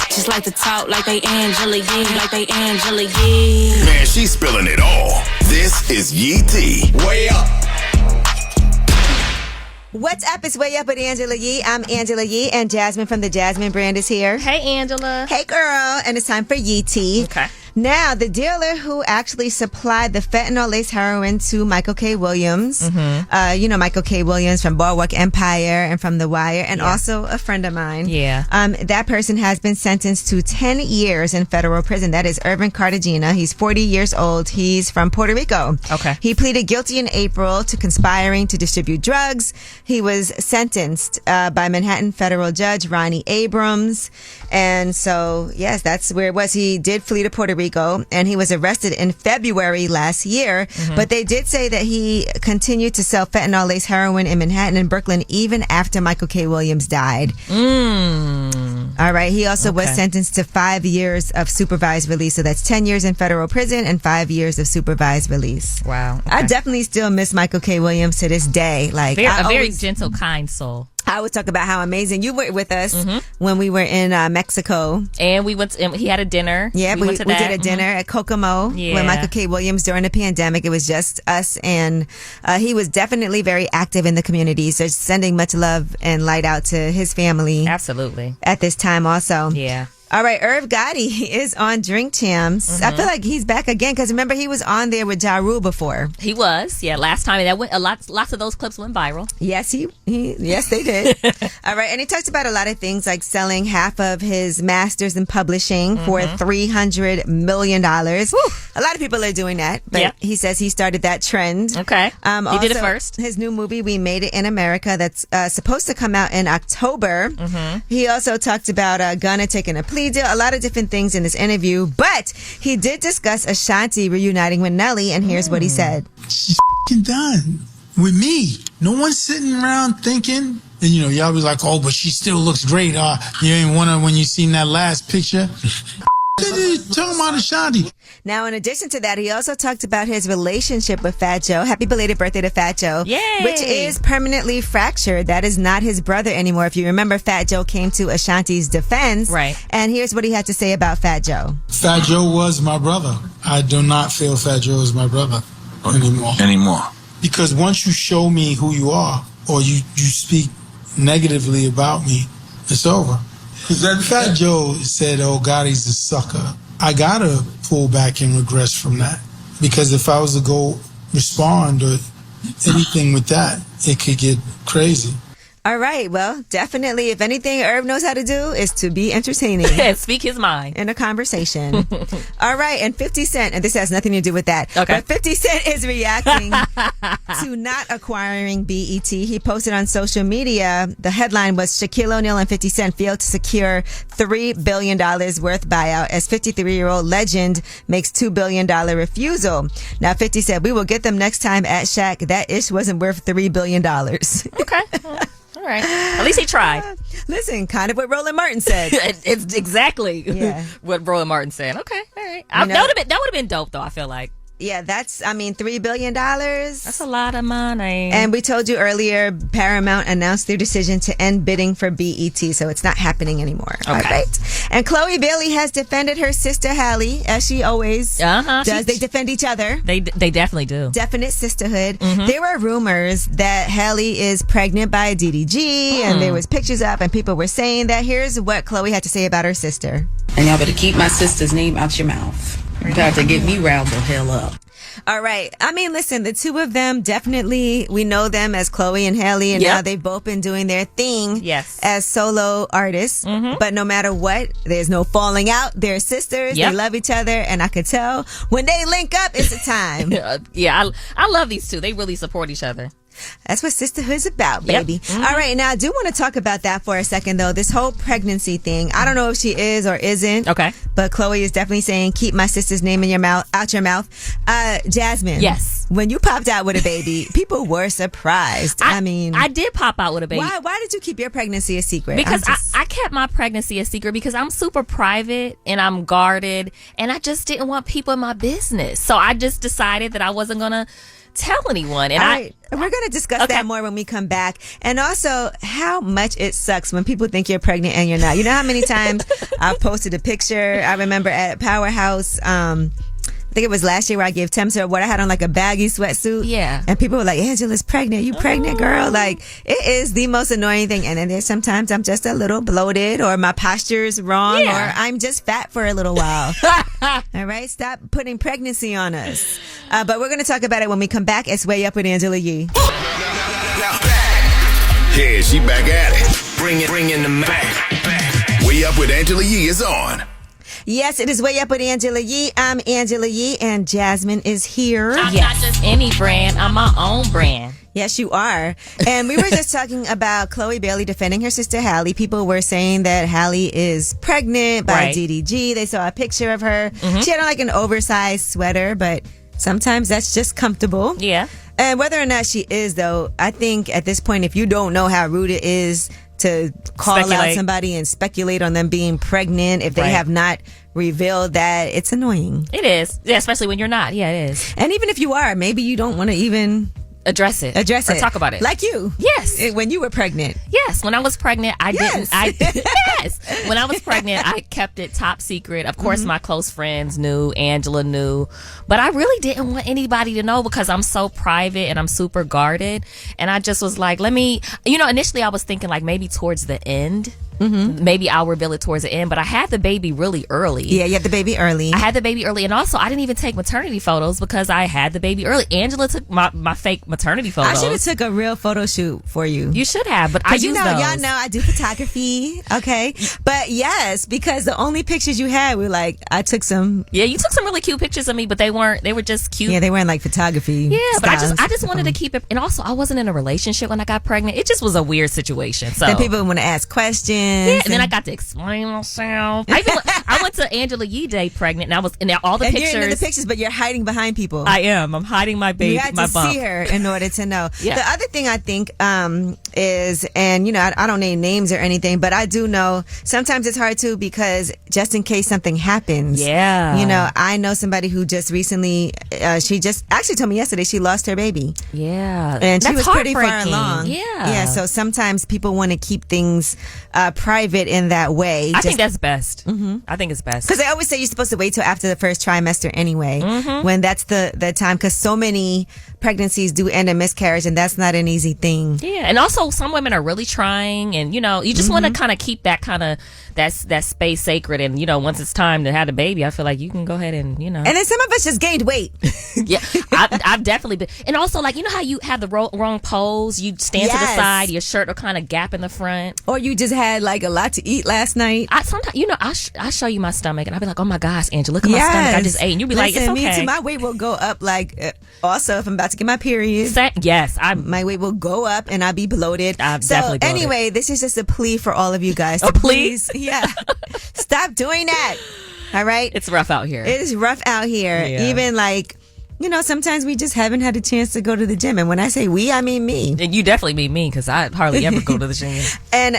Just like to talk like they Angela Yee, like they Angela Yee. Man, she's spilling it all. This is Yee T. Way Up. What's up? It's Way Up with Angela Yee. I'm Angela Yee, and Jasmine from the Jasmine brand is here. Hey, Angela. Hey, girl. And it's time for Yee T. Okay. Now, the dealer who actually supplied the fentanyl-laced heroin to Michael K. Williams, Michael K. Williams from Boardwalk Empire and from The Wire, and also a friend of mine. Yeah. That person has been sentenced to 10 years in federal prison. That is Irvin Cartagena. He's 40 years old. He's from Puerto Rico. Okay. He pleaded guilty in April to conspiring to distribute drugs. He was sentenced by Manhattan federal judge Ronnie Abrams. And so, yes, that's where it was. He did flee to Puerto Rico, and he was arrested in February last year. But they did say that he continued to sell fentanyl-laced heroin in Manhattan and Brooklyn even after Michael K. Williams died. All right. He also was sentenced to 5 years of supervised release. So that's 10 years in federal prison and 5 years of supervised release. Wow. Okay. I definitely still miss Michael K. Williams to this day. Like, a very gentle, kind soul. I would talk about how amazing you were with us when we were in Mexico. And we went and he had a dinner. Yeah, we did a dinner at Kokomo with Michael K. Williams during the pandemic. It was just us, and he was definitely very active in the community. So sending much love and light out to his family. Absolutely. At this time also. Yeah. All right, Irv Gotti is on Drink Champs. I feel like he's back again because remember he was on there with Ja Rule before. He was, last time that went lots of those clips went viral. Yes, yes they did. All right, and he talks about a lot of things like selling half of his masters in publishing for $300 million. A lot of people are doing that, but he says he started that trend. Okay, he did it first. His new movie, We Made It in America, that's supposed to come out in October. He also talked about Gunna taking a plea deal, a lot of different things in this interview, but he did discuss Ashanti reuniting with Nelly, and here's what he said. Done. with me. No one's sitting around thinking, and y'all be like, oh, but she still looks great. You ain't wonder when you seen that last picture. Talking about Ashanti. Now, in addition to that, he also talked about his relationship with Fat Joe. Happy belated birthday to Fat Joe. Yay! Which is permanently fractured. That is not his brother anymore. If you remember, Fat Joe came to Ashanti's defense. Right. And here's what he had to say about Fat Joe. Fat Joe was my brother. I do not feel Fat Joe is my brother anymore. Because once you show me who you are, or you speak negatively about me, it's over. Because Fat Joe said, oh, God, he's a sucker. I got to pull back and regress from that. Because if I was to go respond or anything with that, it could get crazy. All right. Well, definitely, if anything Herb knows how to do is to be entertaining. Speak his mind. In a conversation. All right. And 50 Cent, and this has nothing to do with that. Okay. But 50 Cent is reacting to not acquiring BET. He posted on social media, the headline was Shaquille O'Neal and 50 Cent failed to secure $3 billion worth buyout as 53-year-old legend makes $2 billion refusal. Now, 50 said, we will get them next time at Shaq. That ish wasn't worth $3 billion. Okay. All right. At least he tried. Listen, kind of what Roland Martin said. It's exactly what Roland Martin said. Okay. All right. That would have been dope, though, I feel like. Yeah, that's, $3 billion. That's a lot of money. And we told you earlier, Paramount announced their decision to end bidding for BET, so it's not happening anymore. Okay. All right. And Chloe Bailey has defended her sister Halle, as she always does. They defend each other. They definitely do. Definite sisterhood. Mm-hmm. There were rumors that Halle is pregnant by DDG, and there was pictures up, and people were saying that. Here's what Chloe had to say about her sister. And y'all better keep my sister's name out your mouth. You got to get me riled the hell up. All right. Listen, the two of them definitely, we know them as Chloe and Halle, and now they've both been doing their thing as solo artists. Mm-hmm. But no matter what, there's no falling out. They're sisters. They love each other. And I could tell when they link up, it's a time. I love these two. They really support each other. That's what sisterhood's about, baby. Yep. Mm-hmm. All right, now I do want to talk about that for a second, though. This whole pregnancy thing. I don't know if she is or isn't. Okay. But Chloe is definitely saying, keep my sister's name in your mouth, out your mouth. Jasmine. Yes. When you popped out with a baby, people were surprised. I did pop out with a baby. Why did you keep your pregnancy a secret? Because I kept my pregnancy a secret because I'm super private and I'm guarded, and I just didn't want people in my business. So I just decided that I wasn't going to tell anyone. And we're going to discuss that more when we come back. And also how much it sucks when people think you're pregnant and you're not. You know how many times I've posted a picture. I remember at Powerhouse, I think it was last year where I gave Temps what I had on like a baggy sweatsuit. Yeah. And people were like, Angela's pregnant. You pregnant, girl? Like, it is the most annoying thing. And then there's sometimes I'm just a little bloated or my posture's wrong or I'm just fat for a little while. All right? Stop putting pregnancy on us. But we're going to talk about it when we come back. It's Way Up with Angela Yee. Yeah, she back at it. Bring in the back. Way Up with Angela Yee is on. Yes, it is Way Up with Angela Yee. I'm Angela Yee, and Jasmine is here. I'm not just any brand. I'm my own brand. Yes, you are. And we were just talking about Chloe Bailey defending her sister Halle. People were saying that Halle is pregnant by DDG. They saw a picture of her. Mm-hmm. She had on like an oversized sweater, but sometimes that's just comfortable. Yeah. And whether or not she is, though, I think at this point, if you don't know how rude it is to call out somebody and speculate on them being pregnant if they have not revealed that, it's annoying. It is. Yeah, especially when you're not. Yeah, it is. And even if you are, maybe you don't want to even address it. Or talk about it. Like you. Yes. When you were pregnant. Yes. When I was pregnant, yes. When I was pregnant, I kept it top secret. Of course, my close friends knew. Angela knew. But I really didn't want anybody to know because I'm so private and I'm super guarded. And I just was like, initially I was thinking like maybe towards the end. Mm-hmm. Maybe I'll reveal it towards the end, but I had the baby really early. Yeah, you had the baby early. I had the baby early, and also I didn't even take maternity photos because I had the baby early. Angela took my fake maternity photos. I should have took a real photo shoot for you. You should have, but I used those. Y'all know I do photography, okay? But yes, because the only pictures you had were like, I took some. Yeah, you took some really cute pictures of me, but they were just cute. Yeah, they weren't like photography. Yeah, but I just wanted to keep it, and also I wasn't in a relationship when I got pregnant. It just was a weird situation. So then people want to ask questions. Yeah, and then I got to explain myself. I went to Angela Yee Day pregnant, and I was in all the pictures. You're in the pictures, but you're hiding behind people. I am. I'm hiding my baby. You had my to bump. see her in order to know. Yeah. The other thing I think is, and I don't name names or anything, but I do know sometimes it's hard too because just in case something happens. Yeah. I know somebody who just recently, she just actually told me yesterday she lost her baby. Yeah. And she That's was pretty far heartbreaking. along. Yeah. Yeah. So sometimes people want to keep things private in that way. I think that's best. I think it's best. Because they always say you're supposed to wait till after the first trimester anyway, when that's the time. Because so many pregnancies do end in miscarriage, and that's not an easy thing. Yeah, and also some women are really trying, and you just want to kind of keep that that space sacred. And once it's time to have a baby, I feel like you can go ahead and And then some of us just gained weight. Yeah, I've definitely been. And also, like, how you have the wrong pose, you stand to the side, your shirt will kind of gap in the front, or you just had like a lot to eat last night. I sometimes I show you my stomach, and I'll be like, oh my gosh, Angela, look at my stomach, I just ate, and you'll be like, it's okay. Me too. My weight will go up. Like also, if I'm about to get my period, yes, my weight will go up, and I'll be bloated. I'm definitely bloated. Anyway, this is just a plea for all of you guys. A plea? Please, stop doing that. All right, it's rough out here. It is rough out here. Yeah. Even like. Sometimes we just haven't had a chance to go to the gym. And when I say we, I mean me. And you definitely mean me because I hardly ever go to the gym. And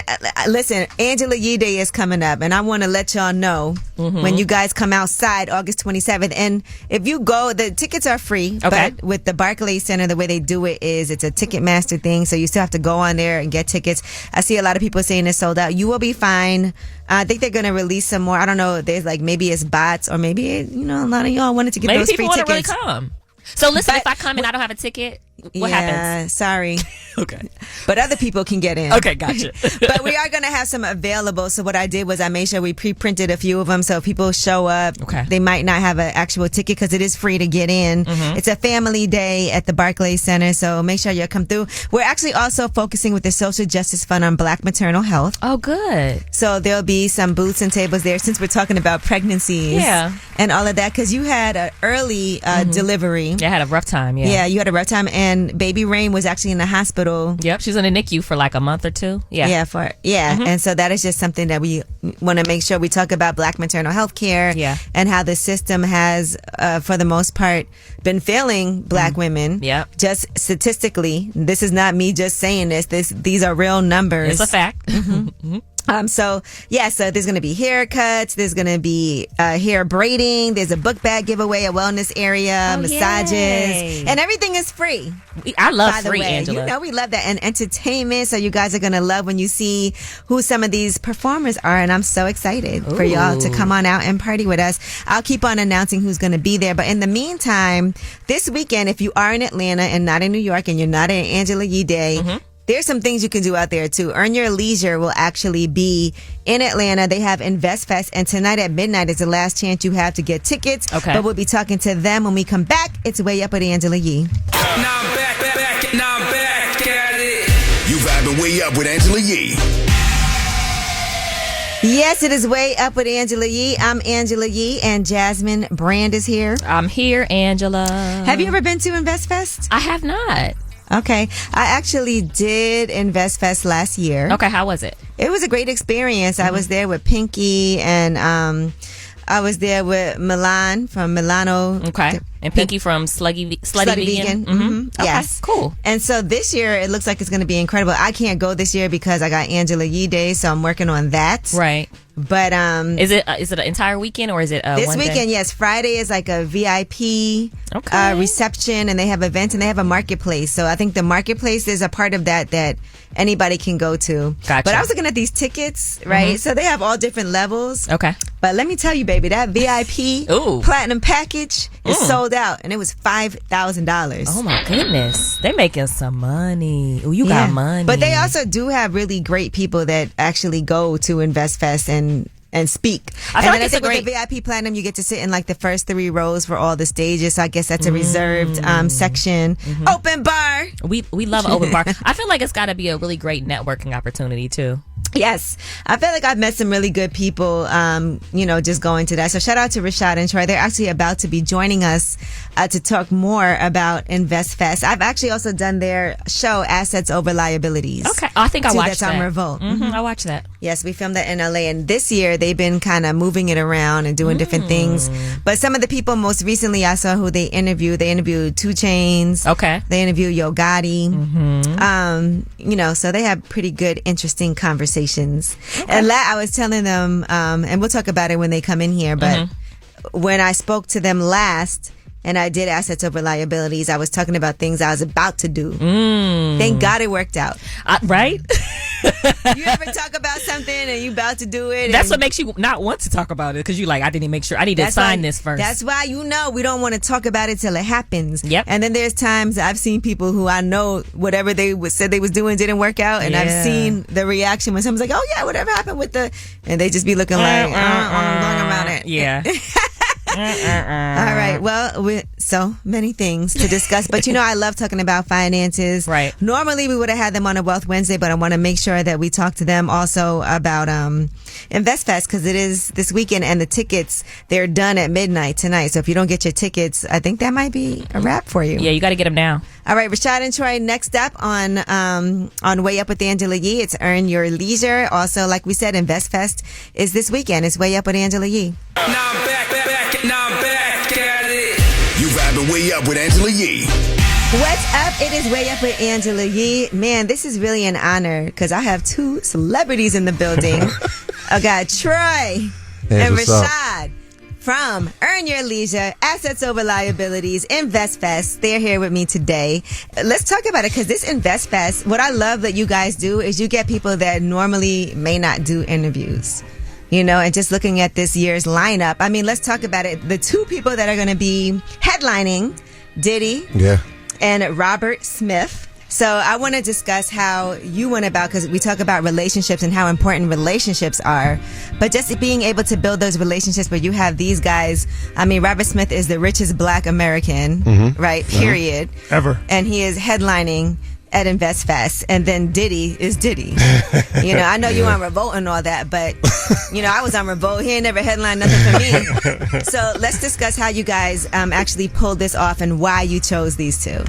listen, Angela Yee Day is coming up. And I want to let y'all know when you guys come outside August 27th. And if you go, the tickets are free. Okay. But with the Barclays Center, the way they do it is it's a Ticketmaster thing. So you still have to go on there and get tickets. I see a lot of people saying it's sold out. You will be fine. I think they're going to release some more. I don't know. There's like maybe it's bots or maybe, a lot of y'all wanted to get those free tickets. Maybe people want to really come. So listen, if I come and I don't have a ticket, what happens? Sorry. Okay. But other people can get in. Okay, gotcha. But we are going to have some available. So what I did was I made sure we pre-printed a few of them. So if people show up, they might not have an actual ticket because it is free to get in. It's a family day at the Barclays Center. So make sure you come through. We're actually also focusing with the Social Justice Fund on Black maternal health. Oh, good. So there'll be some booths and tables there since we're talking about pregnancies. Yeah. And all of that because you had an early delivery. Yeah, I had a rough time. Yeah, you had a rough time. And baby Rain was actually in the hospital. Yep, she's in the NICU for like a month or two. Yeah. And so that is just something that we want to make sure we talk about Black maternal health care and how the system has, for the most part, been failing Black women. Yep. Just statistically, this is not me just saying this. These are real numbers. It's a fact. So there's going to be haircuts, there's going to be hair braiding, there's a book bag giveaway, a wellness area, massages, and everything is free. I love by the free, way. Angela. We love that. And entertainment, so you guys are going to love when you see who some of these performers are, and I'm so excited for y'all to come on out and party with us. I'll keep on announcing who's going to be there, but in the meantime, this weekend, if you are in Atlanta and not in New York and you're not in Angela Yee Day, there's some things you can do out there too. Earn Your Leisure will actually be in Atlanta. They have Invest Fest, and tonight at midnight is the last chance you have to get tickets. Okay. But we'll be talking to them when we come back. It's Way Up with Angela Yee. Now I'm back at it. You vibing Way Up with Angela Yee. Yes, it is Way Up with Angela Yee. I'm Angela Yee, and Jasmine Brand is here. I'm here, Angela. Have you ever been to Invest Fest? I have not. Okay. I actually did Invest Fest last year. Okay, how was it? It was a great experience. I was there with Pinky, and I was there with Milan from Milano. Okay. And Pinky from Slutty Vegan. Okay, yes. Cool. And so this year, it looks like it's going to be incredible. I can't go this year because I got Angela Yee Day, so I'm working on that. Right. But is it an entire weekend or is it this one weekend? Day? Yes, Friday is like a VIP reception, and they have events and they have a marketplace. So I think the marketplace is a part of that anybody can go to. Gotcha. But I was looking at these tickets, right? So they have all different levels. Okay. But let me tell you, baby, that VIP platinum package is sold out, and it was $5,000. Oh my goodness, they making some money. Oh, you got money. But they also do have really great people that actually go to Invest Fest and speak. I feel like it's with the VIP platinum, you get to sit in like the first 3 rows for all the stages. So I guess that's a reserved section. Open bar. We love open bar. I feel like it's got to be a really great networking opportunity too. Yes. I feel like I've met some really good people, just going to that. So shout out to Rashad and Troy. They're actually about to be joining us to talk more about Invest Fest. I've actually also done their show, Assets Over Liabilities. Okay. I think I watched that. That's on that. Revolt. I watched that. Yes, we filmed that in LA, and this year they've been kind of moving it around and doing different things. But some of the people most recently I saw who they interviewed 2 Chainz. Okay. They interviewed Yo Gotti. So they have pretty good, interesting conversations. Okay. And I was telling them, and we'll talk about it when they come in here, but when I spoke to them last, and I did assets over liabilities, I was talking about things I was about to do. Thank God it worked out. Right? You ever talk about something and you about to do it? That's what makes you not want to talk about it, because you like, I didn't make sure. I need to sign this first. That's why we don't want to talk about it till it happens. Yep. And then there's times I've seen people who I know whatever they said they was doing didn't work out, and I've seen the reaction when someone's like, "Oh yeah, whatever happened with the," and they just be looking like, "I'm going around it." Yeah. All right. Well, so many things to discuss, but I love talking about finances. Right. Normally we would have had them on a Wealth Wednesday, but I want to make sure that we talk to them also about InvestFest, because it is this weekend, and the tickets, they're done at midnight tonight. So if you don't get your tickets, I think that might be a wrap for you. Yeah, you got to get them now. All right, Rashad and Troy, next up on Way Up with Angela Yee, it's Earn Your Leisure. Also, like we said, InvestFest is this weekend. It's Way Up with Angela Yee. Now I'm back at it. You vibing Way Up with Angela Yee. What's up? It is Way Up with Angela Yee. Man, this is really an honor because I have 2 celebrities in the building. I got Troy and Rashad from Earn Your Leisure, Assets Over Liabilities, InvestFest. They're here with me today. Let's talk about it, because this InvestFest, what I love that you guys do is you get people that normally may not do interviews. And just looking at this year's lineup, I mean, let's talk about it. The 2 people that are going to be headlining, Diddy and Robert Smith. So I want to discuss how you went about, because we talk about relationships and how important relationships are, but just being able to build those relationships where you have these guys. I mean, Robert Smith is the richest Black American, right? Period. Ever. And he is headlining at InvestFest, and then Diddy is Diddy. I know you on Revolt and all that, but I was on Revolt. He ain't never headlined nothing for me. So let's discuss how you guys actually pulled this off and why you chose these 2.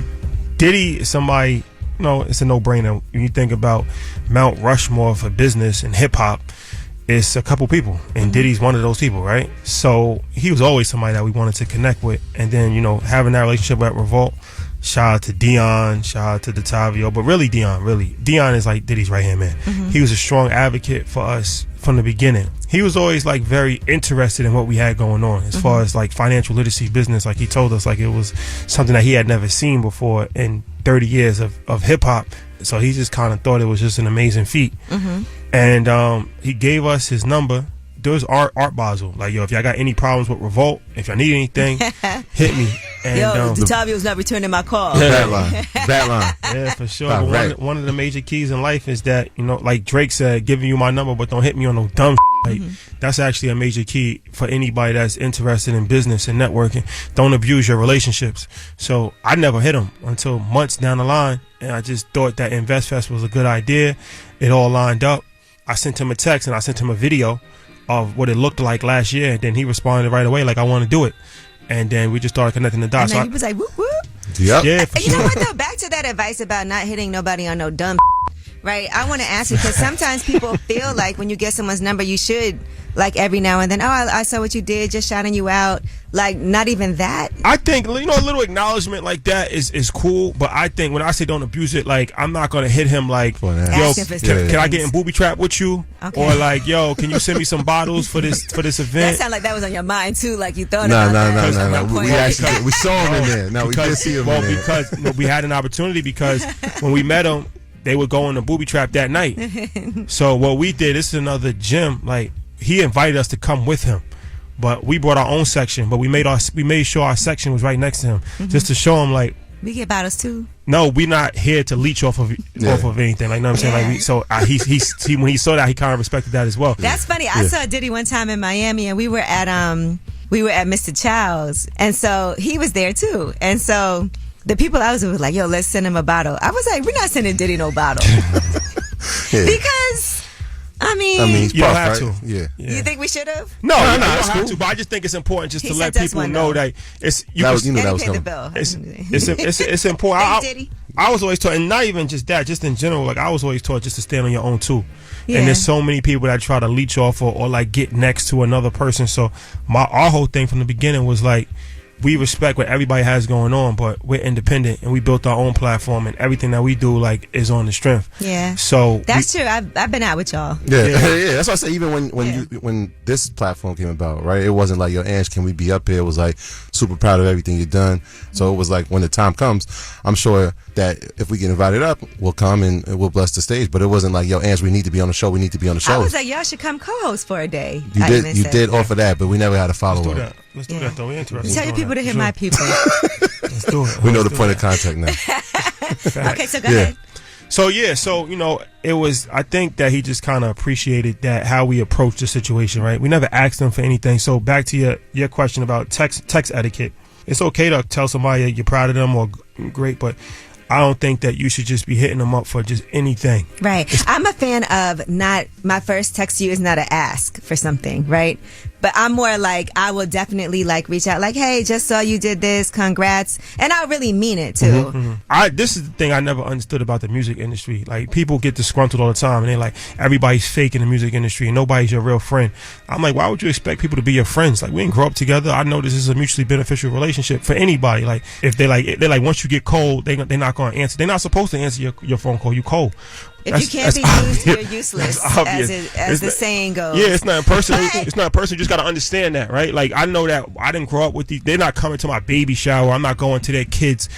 Diddy is somebody, it's a no-brainer. When you think about Mount Rushmore for business and hip-hop, it's a couple people, and Diddy's one of those people, right? So he was always somebody that we wanted to connect with, and then, having that relationship at Revolt, shout out to Dion, shout out to Detavio, but really Dion is like Diddy's right-hand man. He was a strong advocate for us from the beginning. He was always like very interested in what we had going on as far as like financial literacy business. Like he told us like it was something that he had never seen before in 30 years of hip-hop. So he just kind of thought it was just an amazing feat. And he gave us his number. There was Art Basel. Like, if y'all got any problems with Revolt, if y'all need anything, hit me. And, Detavio's not returning my call. That line. Yeah, for sure. But one of the major keys in life is that, like Drake said, giving you my number, but don't hit me on no dumb like, that's actually a major key for anybody that's interested in business and networking. Don't abuse your relationships. So I never hit him until months down the line, and I just thought that InvestFest was a good idea. It all lined up. I sent him a text and I sent him a video of what it looked like last year, and then he responded right away like, I want to do it. And then we just started connecting the dots. And then he was like, whoop, whoop. Yep. Yeah, for You know what, though? Back to that advice about not hitting nobody on no dumb right? I want to ask you, because sometimes people feel like when you get someone's number, you should, like, every now and then, I saw what you did, just shouting you out. Like, not even that. I think, a little acknowledgement like that is cool, but I think when I say don't abuse it, like, I'm not going to hit him like, yo, can I get in booby trap with you? Okay. Or like, yo, can you send me some bottles for this event? That sounded like that was on your mind too, like you thought about that. No. We saw him in there. No, we did see him in there. Because we had an opportunity, because when we met him, they would go in the booby trap that night. So what we did, this is another gym, like, he invited us to come with him, but we brought our own section, but we made sure our section was right next to him, just to show him, like, we get bottles too. No, we're not here to leech off of anything. Like, know what I'm saying? Like, he when he saw that, he kind of respected that as well. That's funny. I saw Diddy one time in Miami, and we were at Mr. Chow's, and so he was there too, and so the people I was with were like, yo, let's send him a bottle. I was like, we're not sending Diddy no bottle. Because, I mean you don't have to. Yeah. You think we should have? No, you don't have to. But I just think it's important just to let people know that it's you. That was and that was pay the coming. bill. It's important. Thanks, Diddy. I was always taught, and not even just that, just in general, like I was always taught just to stand on your own too. Yeah. And there's so many people that try to leech off or like get next to another person. So our whole thing from the beginning was like, we respect what everybody has going on, but we're independent and we built our own platform, and everything that we do like is on the strength. Yeah. So that's true. I've been out with y'all. Yeah. That's why I say even when this platform came about, right? It wasn't like, yo, Ange, can we be up here? It was like, super proud of everything you've done. So it was like, when the time comes, I'm sure that if we get invited up, we'll come and we'll bless the stage. But it wasn't like, yo, Ange, we need to be on the show. We need to be on the show. I was like, y'all should come co-host for a day. You did offer that, but we never had a follow up. Let's do that though. We're interested. Tell your people to hit my people. Let's do it. We know the point of contact now. Okay, so go ahead. So it was, I think that he just kind of appreciated that how we approached the situation, right? We never asked him for anything. So back to your question about text etiquette. It's okay to tell somebody you're proud of them or great, but I don't think that you should just be hitting them up for just anything. Right. I'm a fan of not, my first text to you is not an ask for something, right? But I'm more like, I will definitely like reach out like, hey, just saw you did this, congrats. And I really mean it too. Mm-hmm. This is the thing I never understood about the music industry. Like, people get disgruntled all the time and they're like, everybody's fake in the music industry and nobody's your real friend. I'm like, why would you expect people to be your friends? Like, we didn't grow up together. I know this is a mutually beneficial relationship for anybody. Like, if they're like once you get cold, they're not going to answer. They're not supposed to answer your phone call. You cold. If you can't be used, you're useless, as the saying goes. Yeah, it's not personal. It's not personal. You just got to understand that, right? Like, I know that I didn't grow up with these. They're not coming to my baby shower. I'm not going to their kids'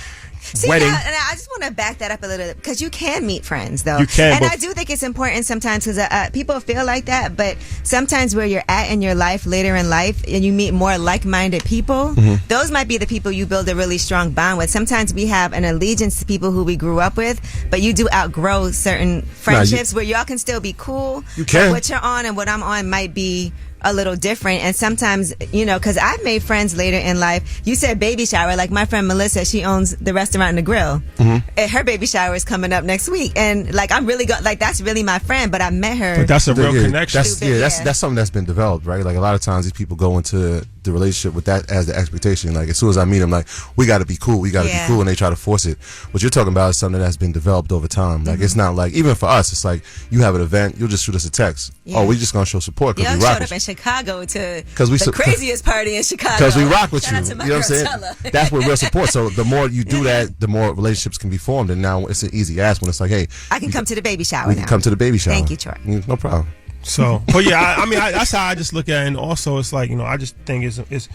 wedding. And I just want to back that up a little bit, because you can meet friends, though. You can, and I do think it's important sometimes, because people feel like that, but sometimes where you're at in your life, later in life, and you meet more like-minded people, those might be the people you build a really strong bond with. Sometimes we have an allegiance to people who we grew up with, but you do outgrow certain friendships where y'all can still be cool. You can. But what you're on and what I'm on might be a little different. And sometimes, because I've made friends later in life. You said baby shower. Like, my friend Melissa, she owns the restaurant and the grill. And her baby shower is coming up next week. And like, I'm really that's really my friend, but I met her. But that's a real connection. That's something that's been developed, right? Like, a lot of times these people go into the relationship with that as the expectation. Like, as soon as I meet them, like, we got to be cool. We got to be cool. And they try to force it. What you're talking about is something that's been developed over time. Like, it's not like, even for us, it's like, you have an event, you'll just shoot us a text. Oh, we just going to show support because we rock. Showed up in Chicago to the craziest party in Chicago. Because we rock with you. You know what I'm saying? That's what real support. So the more you do that, the more relationships can be formed. And now it's an easy ask when it's like, hey, I can come to the baby shower we now. can come to the baby shower. Thank you, Troy. No problem. So, but yeah, I mean, that's how I just look at it. And also, it's like, I just think it's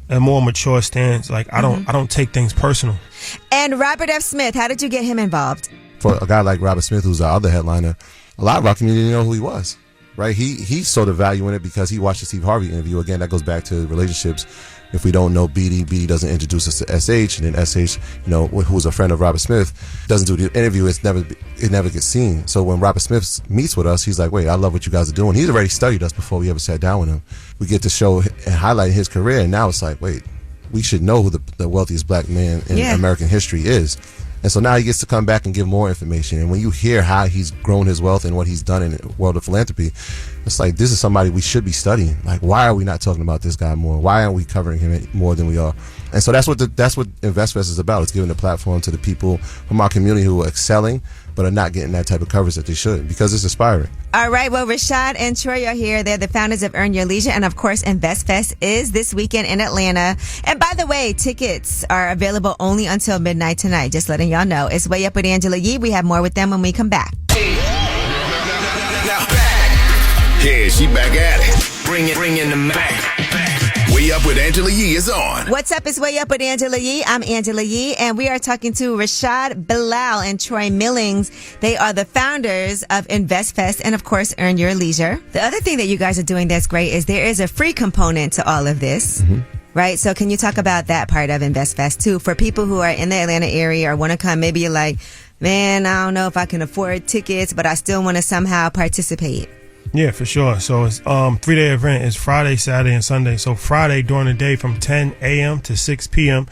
a more mature stance. Like, I don't take things personal. And Robert F. Smith, how did you get him involved? For a guy like Robert Smith, who's our other headliner, a lot of our community didn't know who he was. Right? He saw the value in it because he watched the Steve Harvey interview. Again, that goes back to relationships. If we don't know BD doesn't introduce us to SH, and then SH, who's a friend of Robert Smith, doesn't do the interview. It never gets seen. So when Robert Smith meets with us, he's like, wait, I love what you guys are doing. He's already studied us before we ever sat down with him. We get to show and highlight his career, and now it's like, wait, we should know who the wealthiest black man in American history is. And so now he gets to come back and give more information. And when you hear how he's grown his wealth and what he's done in the world of philanthropy, it's like, this is somebody we should be studying. Like, why are we not talking about this guy more? Why aren't we covering him more than we are? And so that's what InvestFest is about. It's giving a platform to the people from our community who are excelling but are not getting that type of coverage that they should, because it's inspiring. All right. Well, Rashad and Troy are here. They're the founders of Earn Your Leisure. And of course, InvestFest is this weekend in Atlanta. And by the way, tickets are available only until midnight tonight. Just letting y'all know. It's Way Up with Angela Yee. We have more with them when we come back. Yeah, she back at it. Bring in the Mac. Way Up with Angela Yee is on. What's up? It's Way Up with Angela Yee. I'm Angela Yee, and we are talking to Rashad Bilal and Troy Millings. They are the founders of InvestFest and, of course, Earn Your Leisure. The other thing that you guys are doing that's great is there is a free component to all of this. Right? So can you talk about that part of InvestFest, too, for people who are in the Atlanta area or want to come? Maybe you're like, man, I don't know if I can afford tickets, but I still want to somehow participate. Yeah, for sure. So it's 3-day event. It's Friday, Saturday, and Sunday. So Friday during the day from 10 a.m. to 6 p.m.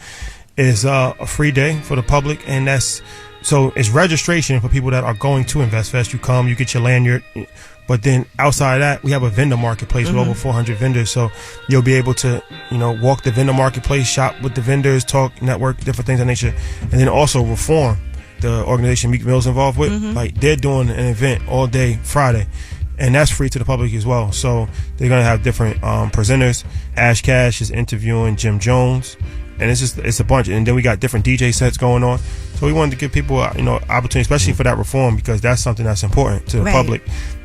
is a free day for the public, and it's registration for people that are going to InvestFest. You come, you get your lanyard, but then outside of that, we have a vendor marketplace with over 400 vendors. So you'll be able to, walk the vendor marketplace, shop with the vendors, talk, network, different things of that nature, and then also Reform. the organization Meek Mill's involved with, like they're doing an event all day Friday, and that's free to the public as well. So they're gonna have different presenters. Ash Cash is interviewing Jim Jones, and it's a bunch. And then we got different DJ sets going on. So we wanted to give people opportunity, especially for that reform, because that's something that's important to the public,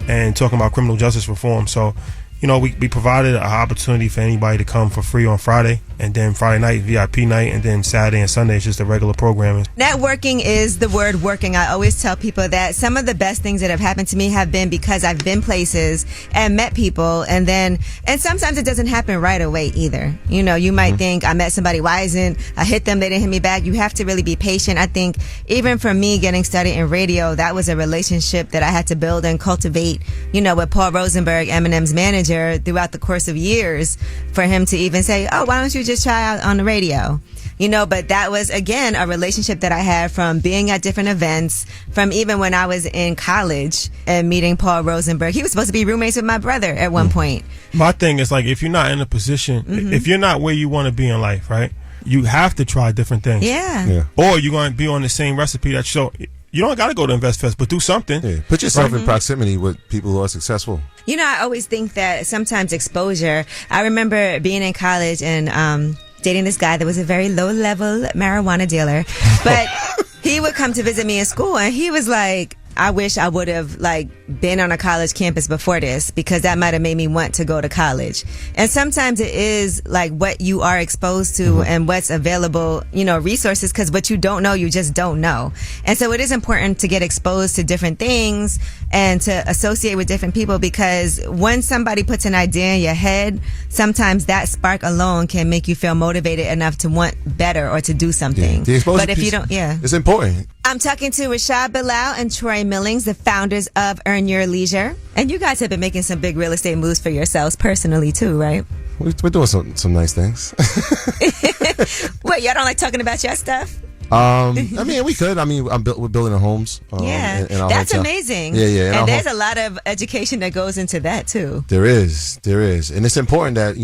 and talking about criminal justice reform. So we provided an opportunity for anybody to come for free on Friday, and then Friday night, VIP night, and then Saturday and Sunday is just a regular programming. Networking is the word working. I always tell people that some of the best things that have happened to me have been because I've been places and met people, and sometimes it doesn't happen right away either. You might think, I met somebody, why isn't I hit them, they didn't hit me back? You have to really be patient. I think even for me getting started in radio, that was a relationship that I had to build and cultivate, with Paul Rosenberg, Eminem's manager, throughout the course of years, for him to even say, oh, why don't you just try out on the radio? But that was, again, a relationship that I had from being at different events, from even when I was in college and meeting Paul Rosenberg. He was supposed to be roommates with my brother at one point. My thing is, like, if you're not in a position, if you're not where you want to be in life, right, you have to try different things. Yeah. Or you're going to be on the same recipe that you don't got to go to InvestFest, but do something. Yeah. Put yourself in proximity with people who are successful. I always think that sometimes exposure. I remember being in college and dating this guy that was a very low-level marijuana dealer, but he would come to visit me in school, and he was like, I wish I would have been on a college campus before this, because that might have made me want to go to college. And sometimes it is what you are exposed to and what's available, resources, because what you don't know, you just don't know. And so it is important to get exposed to different things and to associate with different people, because when somebody puts an idea in your head, sometimes that spark alone can make you feel motivated enough to want better or to do something. But if you don't, it's important. I'm talking to Rashad Bilal and Troy Millings, the founders of Earn Your Leisure. And you guys have been making some big real estate moves for yourselves personally too, right? We're doing some nice things. What, y'all don't like talking about your stuff? I mean, we could. I mean, we're building homes. In our that's hotel. Amazing. Yeah. And there's a lot of education that goes into that too. There is, and it's important that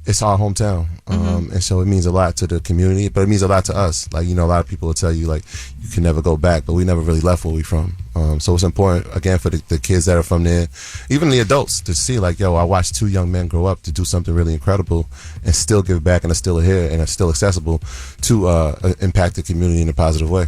it's our hometown, and so it means a lot to the community, but it means a lot to us. A lot of people will tell you you can never go back, but we never really left where we from. So it's important again for the kids that are from there, even the adults, to see I watched two young men grow up to do something really incredible and still give back, and are still here and are still accessible to impact the community in a positive way.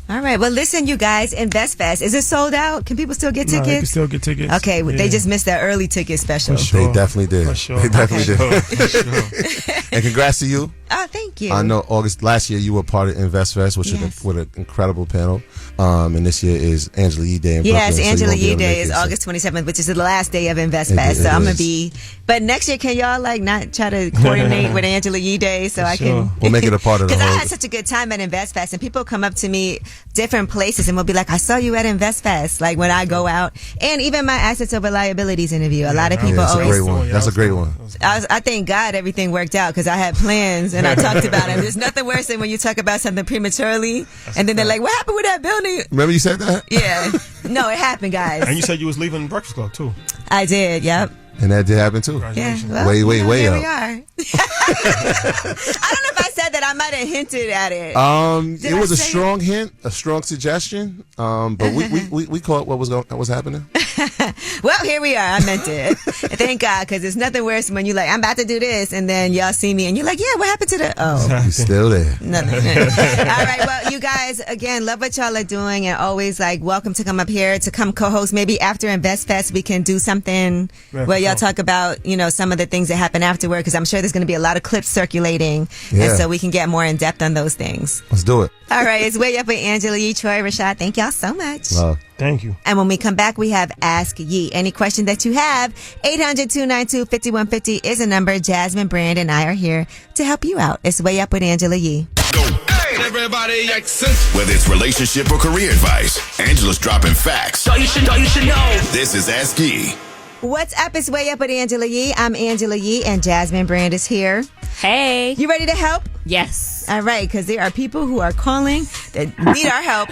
All right. Well, listen, you guys, InvestFest, is it sold out? Can people still get tickets? They can still get tickets. Okay. They just missed that early ticket special. They definitely did. For sure. They definitely did. And congrats to you. Oh, thank you. I know last year you were part of InvestFest, which is with an incredible panel. And this year is Angela Yee Day in Brooklyn. Yes, Angela Yee Day is August 27th, which is the last day of InvestFest. So I'm going to be... But next year, can y'all not try to coordinate with Angela Yee Day so I can... We'll make it a part of the whole... Because I had such a good time at InvestFest, and people come up to me different places and will be like, I saw you at InvestFest, when I go out. And even my assets over liabilities interview. A lot of people that's always... a great one. That's a great one. I thank God everything worked out, because I had plans and I talked about it. There's nothing worse than when you talk about something prematurely and then they're like, what happened with that building? Remember you said that? Yeah. No, it happened, guys. And you said you was leaving the Breakfast Club too. I did, yep. And that did happen too. Yeah, well, way here up. We are. I don't know if I said that. I might have hinted at it. It was a strong hint, a strong suggestion. But we caught what was happening. Well, here we are. I meant it. Thank God, because there's nothing worse when you're like, I'm about to do this, and then y'all see me, and you're like, yeah, what happened to the... Oh. You're still there. Nothing. All right, well, you guys, again, love what y'all are doing, and always, welcome to come up here, to come co-host. Maybe after InvestFest, we can do something where y'all talk about, some of the things that happen afterward, because I'm sure there's going to be a lot of clips circulating, and so we can get more in-depth on those things. Let's do it. All right, it's Way Up with Angela Yee, Troy, Rashad. Thank y'all so much. Love. Thank you. And when we come back, we have Ask Yee. Any question that you have, 800-292-5150 is a number. Jasmine Brand and I are here to help you out. It's Way Up with Angela Yee. Hey, everybody, whether it's relationship or career advice, Angela's dropping facts. You should know. This is Ask Yee. What's up? It's Way Up with Angela Yee. I'm Angela Yee, and Jasmine Brand is here. Hey. You ready to help? Yes. All right, because there are people who are calling that need our help.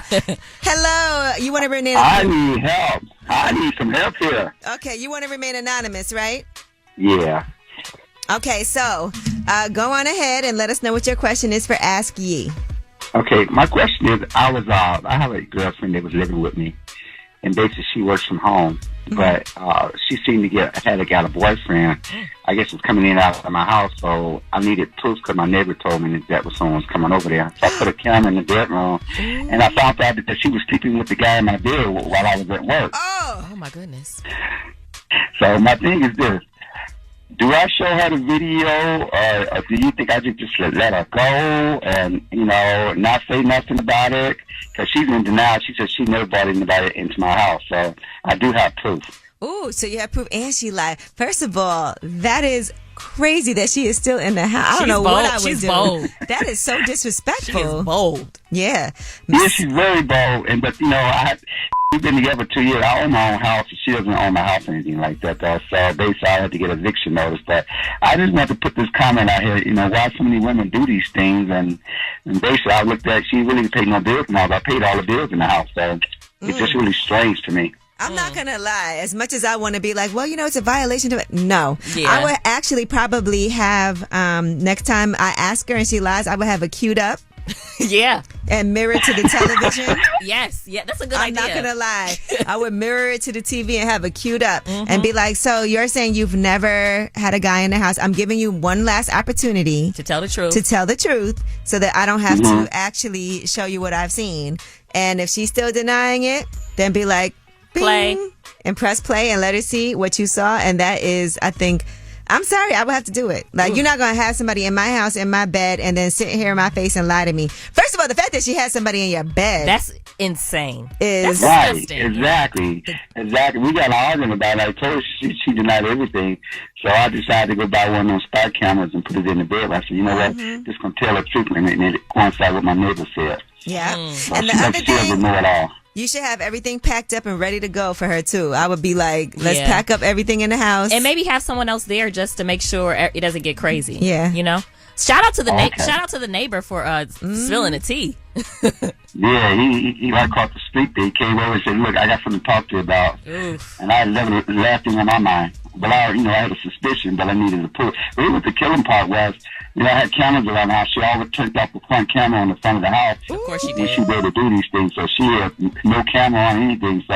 Hello. You want to remain I need help. I need some help here. Okay, you want to remain anonymous, right? Yeah. Okay, so go on ahead and let us know what your question is for Ask Yee. Okay, my question is, I have a girlfriend that was living with me, and basically she works from home, but she seemed to had a boyfriend. I guess was coming in and out of my house, so I needed proof because my neighbor told me that was someone was coming over there. So I put a camera in the bedroom, and I found out that she was sleeping with the guy in my bed while I was at work. Oh my goodness. So my thing is this. Do I show her the video, or do you think I should just let her go and, not say nothing about it? Because she's in denial. She says she never brought anybody into my house. So I do have proof. Ooh, so you have proof and she lied. First of all, that is crazy that she is still in the house. I don't know what I would do. Bold. That is so disrespectful. She is bold. Yeah. Yeah, she's very bold. But we've been together 2 years. I own my own house. She doesn't own my house or anything like that, though. So basically, I had to get eviction notice. But I just want to put this comment out here. Why so many women do these things? And basically, I looked at, she really paid no bills in the house. I paid all the bills in the house. So it's just really strange to me. I'm not going to lie. As much as I want to be like, well, it's a violation of it. No. Yeah. I would actually probably have, next time I ask her and she lies, I would have her queued up. Yeah. And mirror to the television. Yes. Yeah, that's a good I'm idea. not going to lie. I would mirror it to the TV and have it queued up and be like, so you're saying you've never had a guy in the house. I'm giving you one last opportunity. To tell the truth. To tell the truth so that I don't have to actually show you what I've seen. And if she's still denying it, then be like, bing, play. And press play and let her see what you saw. And that is, I think, I'm sorry, I would have to do it. Like, you're not going to have somebody in my house, in my bed, and then sit here in my face and lie to me. First of all, the fact that she had somebody in your bed. That's insane. Is right, exactly. We got an argument about it. I told her she denied everything. So I decided to go buy one of those spy cameras and put it in the bed. I said, you know what? Just going to tell her truth and it coincide with what my neighbor said. Yeah. So And the other she doesn't know it all. You should have everything packed up and ready to go for her too. I would be like, let's pack up everything in the house. And maybe have someone else there just to make sure it doesn't get crazy. Yeah. Shout out to the neighbor for spilling the tea. Yeah, he right across the street there. He came over and said, look, I got something to talk to you about. Oof. And I had the last thing on my mind. But I had a suspicion, but I needed to prove. But what the killing part was, I had cameras around the house. She always turned off the front camera on the front of the house. Of course she did. did. She was able to do these things, so she had no camera on anything. So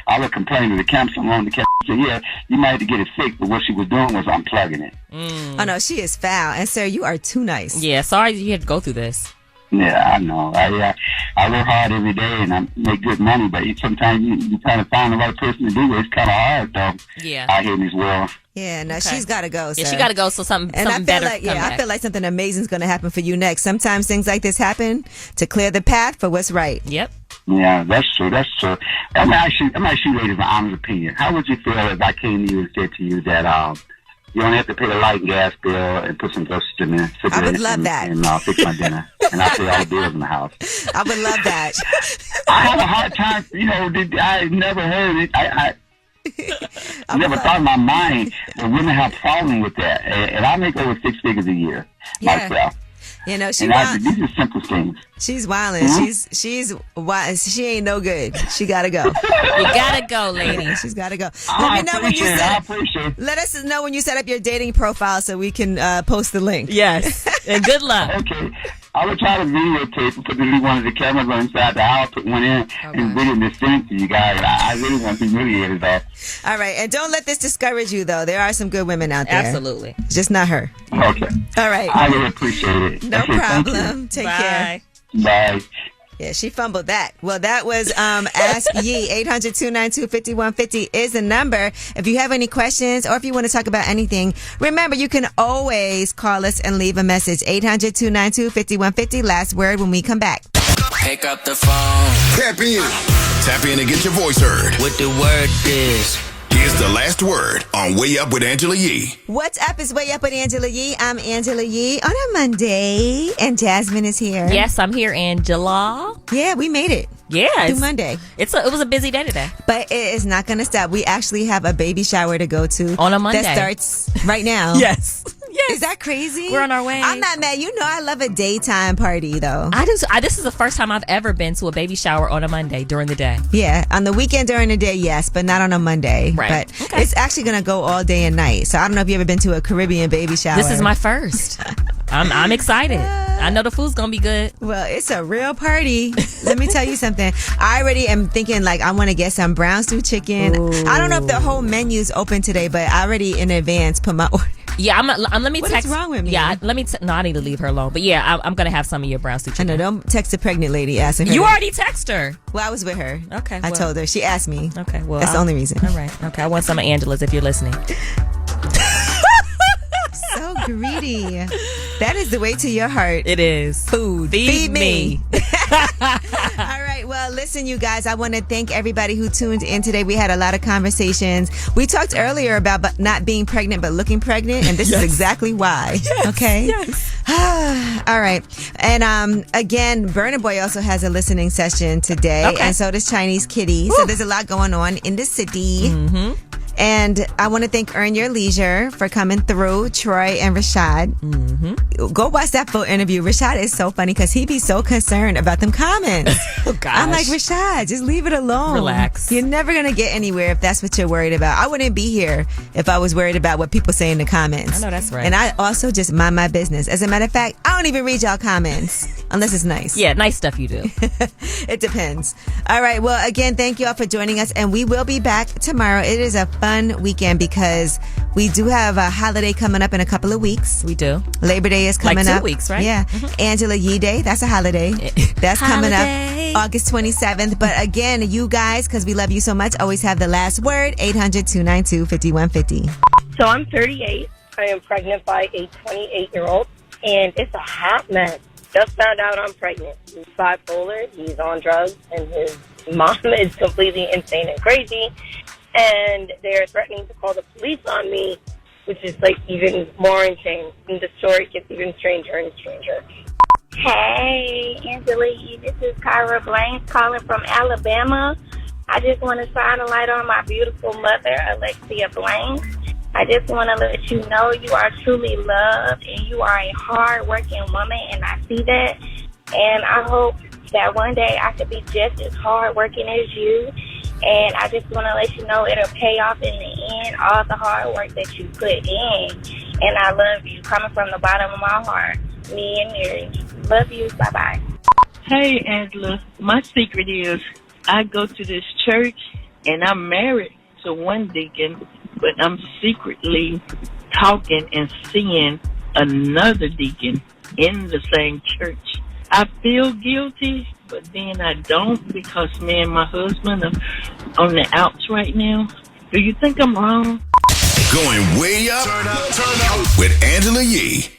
I would complain to the camera, someone on the camera said, yeah, you might have to get it fixed, but what she was doing was unplugging it. Oh, no, she is foul. And, sir, you are too nice. Yeah, sorry you had to go through this. Yeah, I know. I work hard every day and I make good money, but sometimes you try to find the right person to do it. It's kind of hard, though. Yeah. Out here in this world. Yeah, no, she's got to go. Sir. Yeah, she got to go. So something better. I feel like something amazing is going to happen for you next. Sometimes things like this happen to clear the path for what's right. Yep. Yeah, that's true. I'm actually ladies, my honest opinion. How would you feel if I came to you and said to you that you don't have to pay the light and gas bill and put some groceries in there? I would love that. And fix my dinner. And I pay all the bills in the house. I would love that. I have a hard time, I never heard it. I never thought in my mind that women have a problem with that. And I make over 6 figures a year myself. These are simple things. She's wilding. Mm-hmm. She's wild. She ain't no good. She gotta go. You gotta go, lady. She's gotta go. I appreciate it. Let us know when you set up your dating profile so we can post the link. Yes. And good luck. Okay. I would try to videotape and put one of the cameras inside the house, put one in, and video this thing to you guys. I really want to be humiliated, though. All right. And don't let this discourage you, though. There are some good women out there. Absolutely. Just not her. Okay. All right. I really appreciate it. No problem. Take care. Bye. Yeah, she fumbled that. Well, that was Ask Ye. 800-292-5150 is the number. If you have any questions or if you want to talk about anything, remember, you can always call us and leave a message. 800-292-5150. Last word when we come back. Pick up the phone. Tap in. Tap in and get your voice heard. What the word is. Here's the last word on Way Up with Angela Yee. What's up? It's Way Up with Angela Yee. I'm Angela Yee on a Monday, and Jasmine is here. Yes, I'm here, Angela. Yeah, we made it. Yeah, through Monday. It was a busy day today, but it is not going to stop. We actually have a baby shower to go to on a Monday that starts right now. Yes. Is that crazy? We're on our way. I'm not mad. I love a daytime party, though. I do. This is the first time I've ever been to a baby shower on a Monday during the day. Yeah, on the weekend during the day, yes, but not on a Monday. Right. But it's actually going to go all day and night. So I don't know if you've ever been to a Caribbean baby shower. This is my first. I'm excited. I know the food's gonna be good. Well, it's a real party. Let me tell you something. I already am thinking like I want to get some brown stew chicken. Ooh. I don't know if the whole menu's open today, but I already in advance put my order. Yeah, let me text. What is wrong with me? Yeah, let me. No, I need to leave her alone. But yeah, I'm gonna have some of your brown stew chicken. I know. Don't text a pregnant lady asking her. You already text her. Well, I was with her. Okay, I told her. She asked me. Okay, well, that's the only reason. All right. Okay, I want some of Angela's if you're listening. So greedy. That is the way to your heart. It is. Food. Feed me. All right. Well, listen, you guys, I want to thank everybody who tuned in today. We had a lot of conversations. We talked earlier about not being pregnant, but looking pregnant. And this is exactly why. Yes. Okay. Yes. All right. And again, Burna Boy also has a listening session today. Okay. And so does Chinese Kitty. Woo. So there's a lot going on in the city. Mm-hmm. And I want to thank Earn Your Leisure for coming through, Troy and Rashad. Mm-hmm. Go watch that full interview. Rashad is so funny because he be so concerned about them comments. Oh, gosh. I'm like, Rashad, just leave it alone. Relax. You're never going to get anywhere if that's what you're worried about. I wouldn't be here if I was worried about what people say in the comments. I know that's right. And I also just mind my business. As a matter of fact, I don't even read y'all comments unless it's nice. Yeah, nice stuff you do. It depends. All right. Well, again, thank you all for joining us. And we will be back tomorrow. It is a fun weekend because we do have a holiday coming up in a couple of weeks. We do. Labor Day is coming like 2 up. weeks, right? Yeah. Mm-hmm. Angela Yee Day, that's a holiday. That's coming up August 27th. But again, you guys, because we love you so much, always have the last word, 800-292-5150. So I'm 38. I am pregnant by a 28-year-old, and it's a hot mess. Just found out I'm pregnant. He's bipolar, he's on drugs, and his mom is completely insane and crazy. And they're threatening to call the police on me, which is like even more insane. And the story gets even stranger and stranger. Hey, Angela, this is Kyra Blanks calling from Alabama. I just want to shine a light on my beautiful mother, Alexia Blanks. I just want to let you know you are truly loved and you are a hard-working woman, and I see that. And I hope that one day I could be just as hard-working as you. And I just want to let you know it'll pay off in the end, all the hard work that you put in. And I love you, coming from the bottom of my heart. Me and Mary. Love you. Bye-bye. Hey, Angela. My secret is I go to this church, and I'm married to one deacon, but I'm secretly talking and seeing another deacon in the same church. I feel guilty, but then I don't because me and my husband are on the outs right now. Do you think I'm wrong? Going way up, turn up with Angela Yee.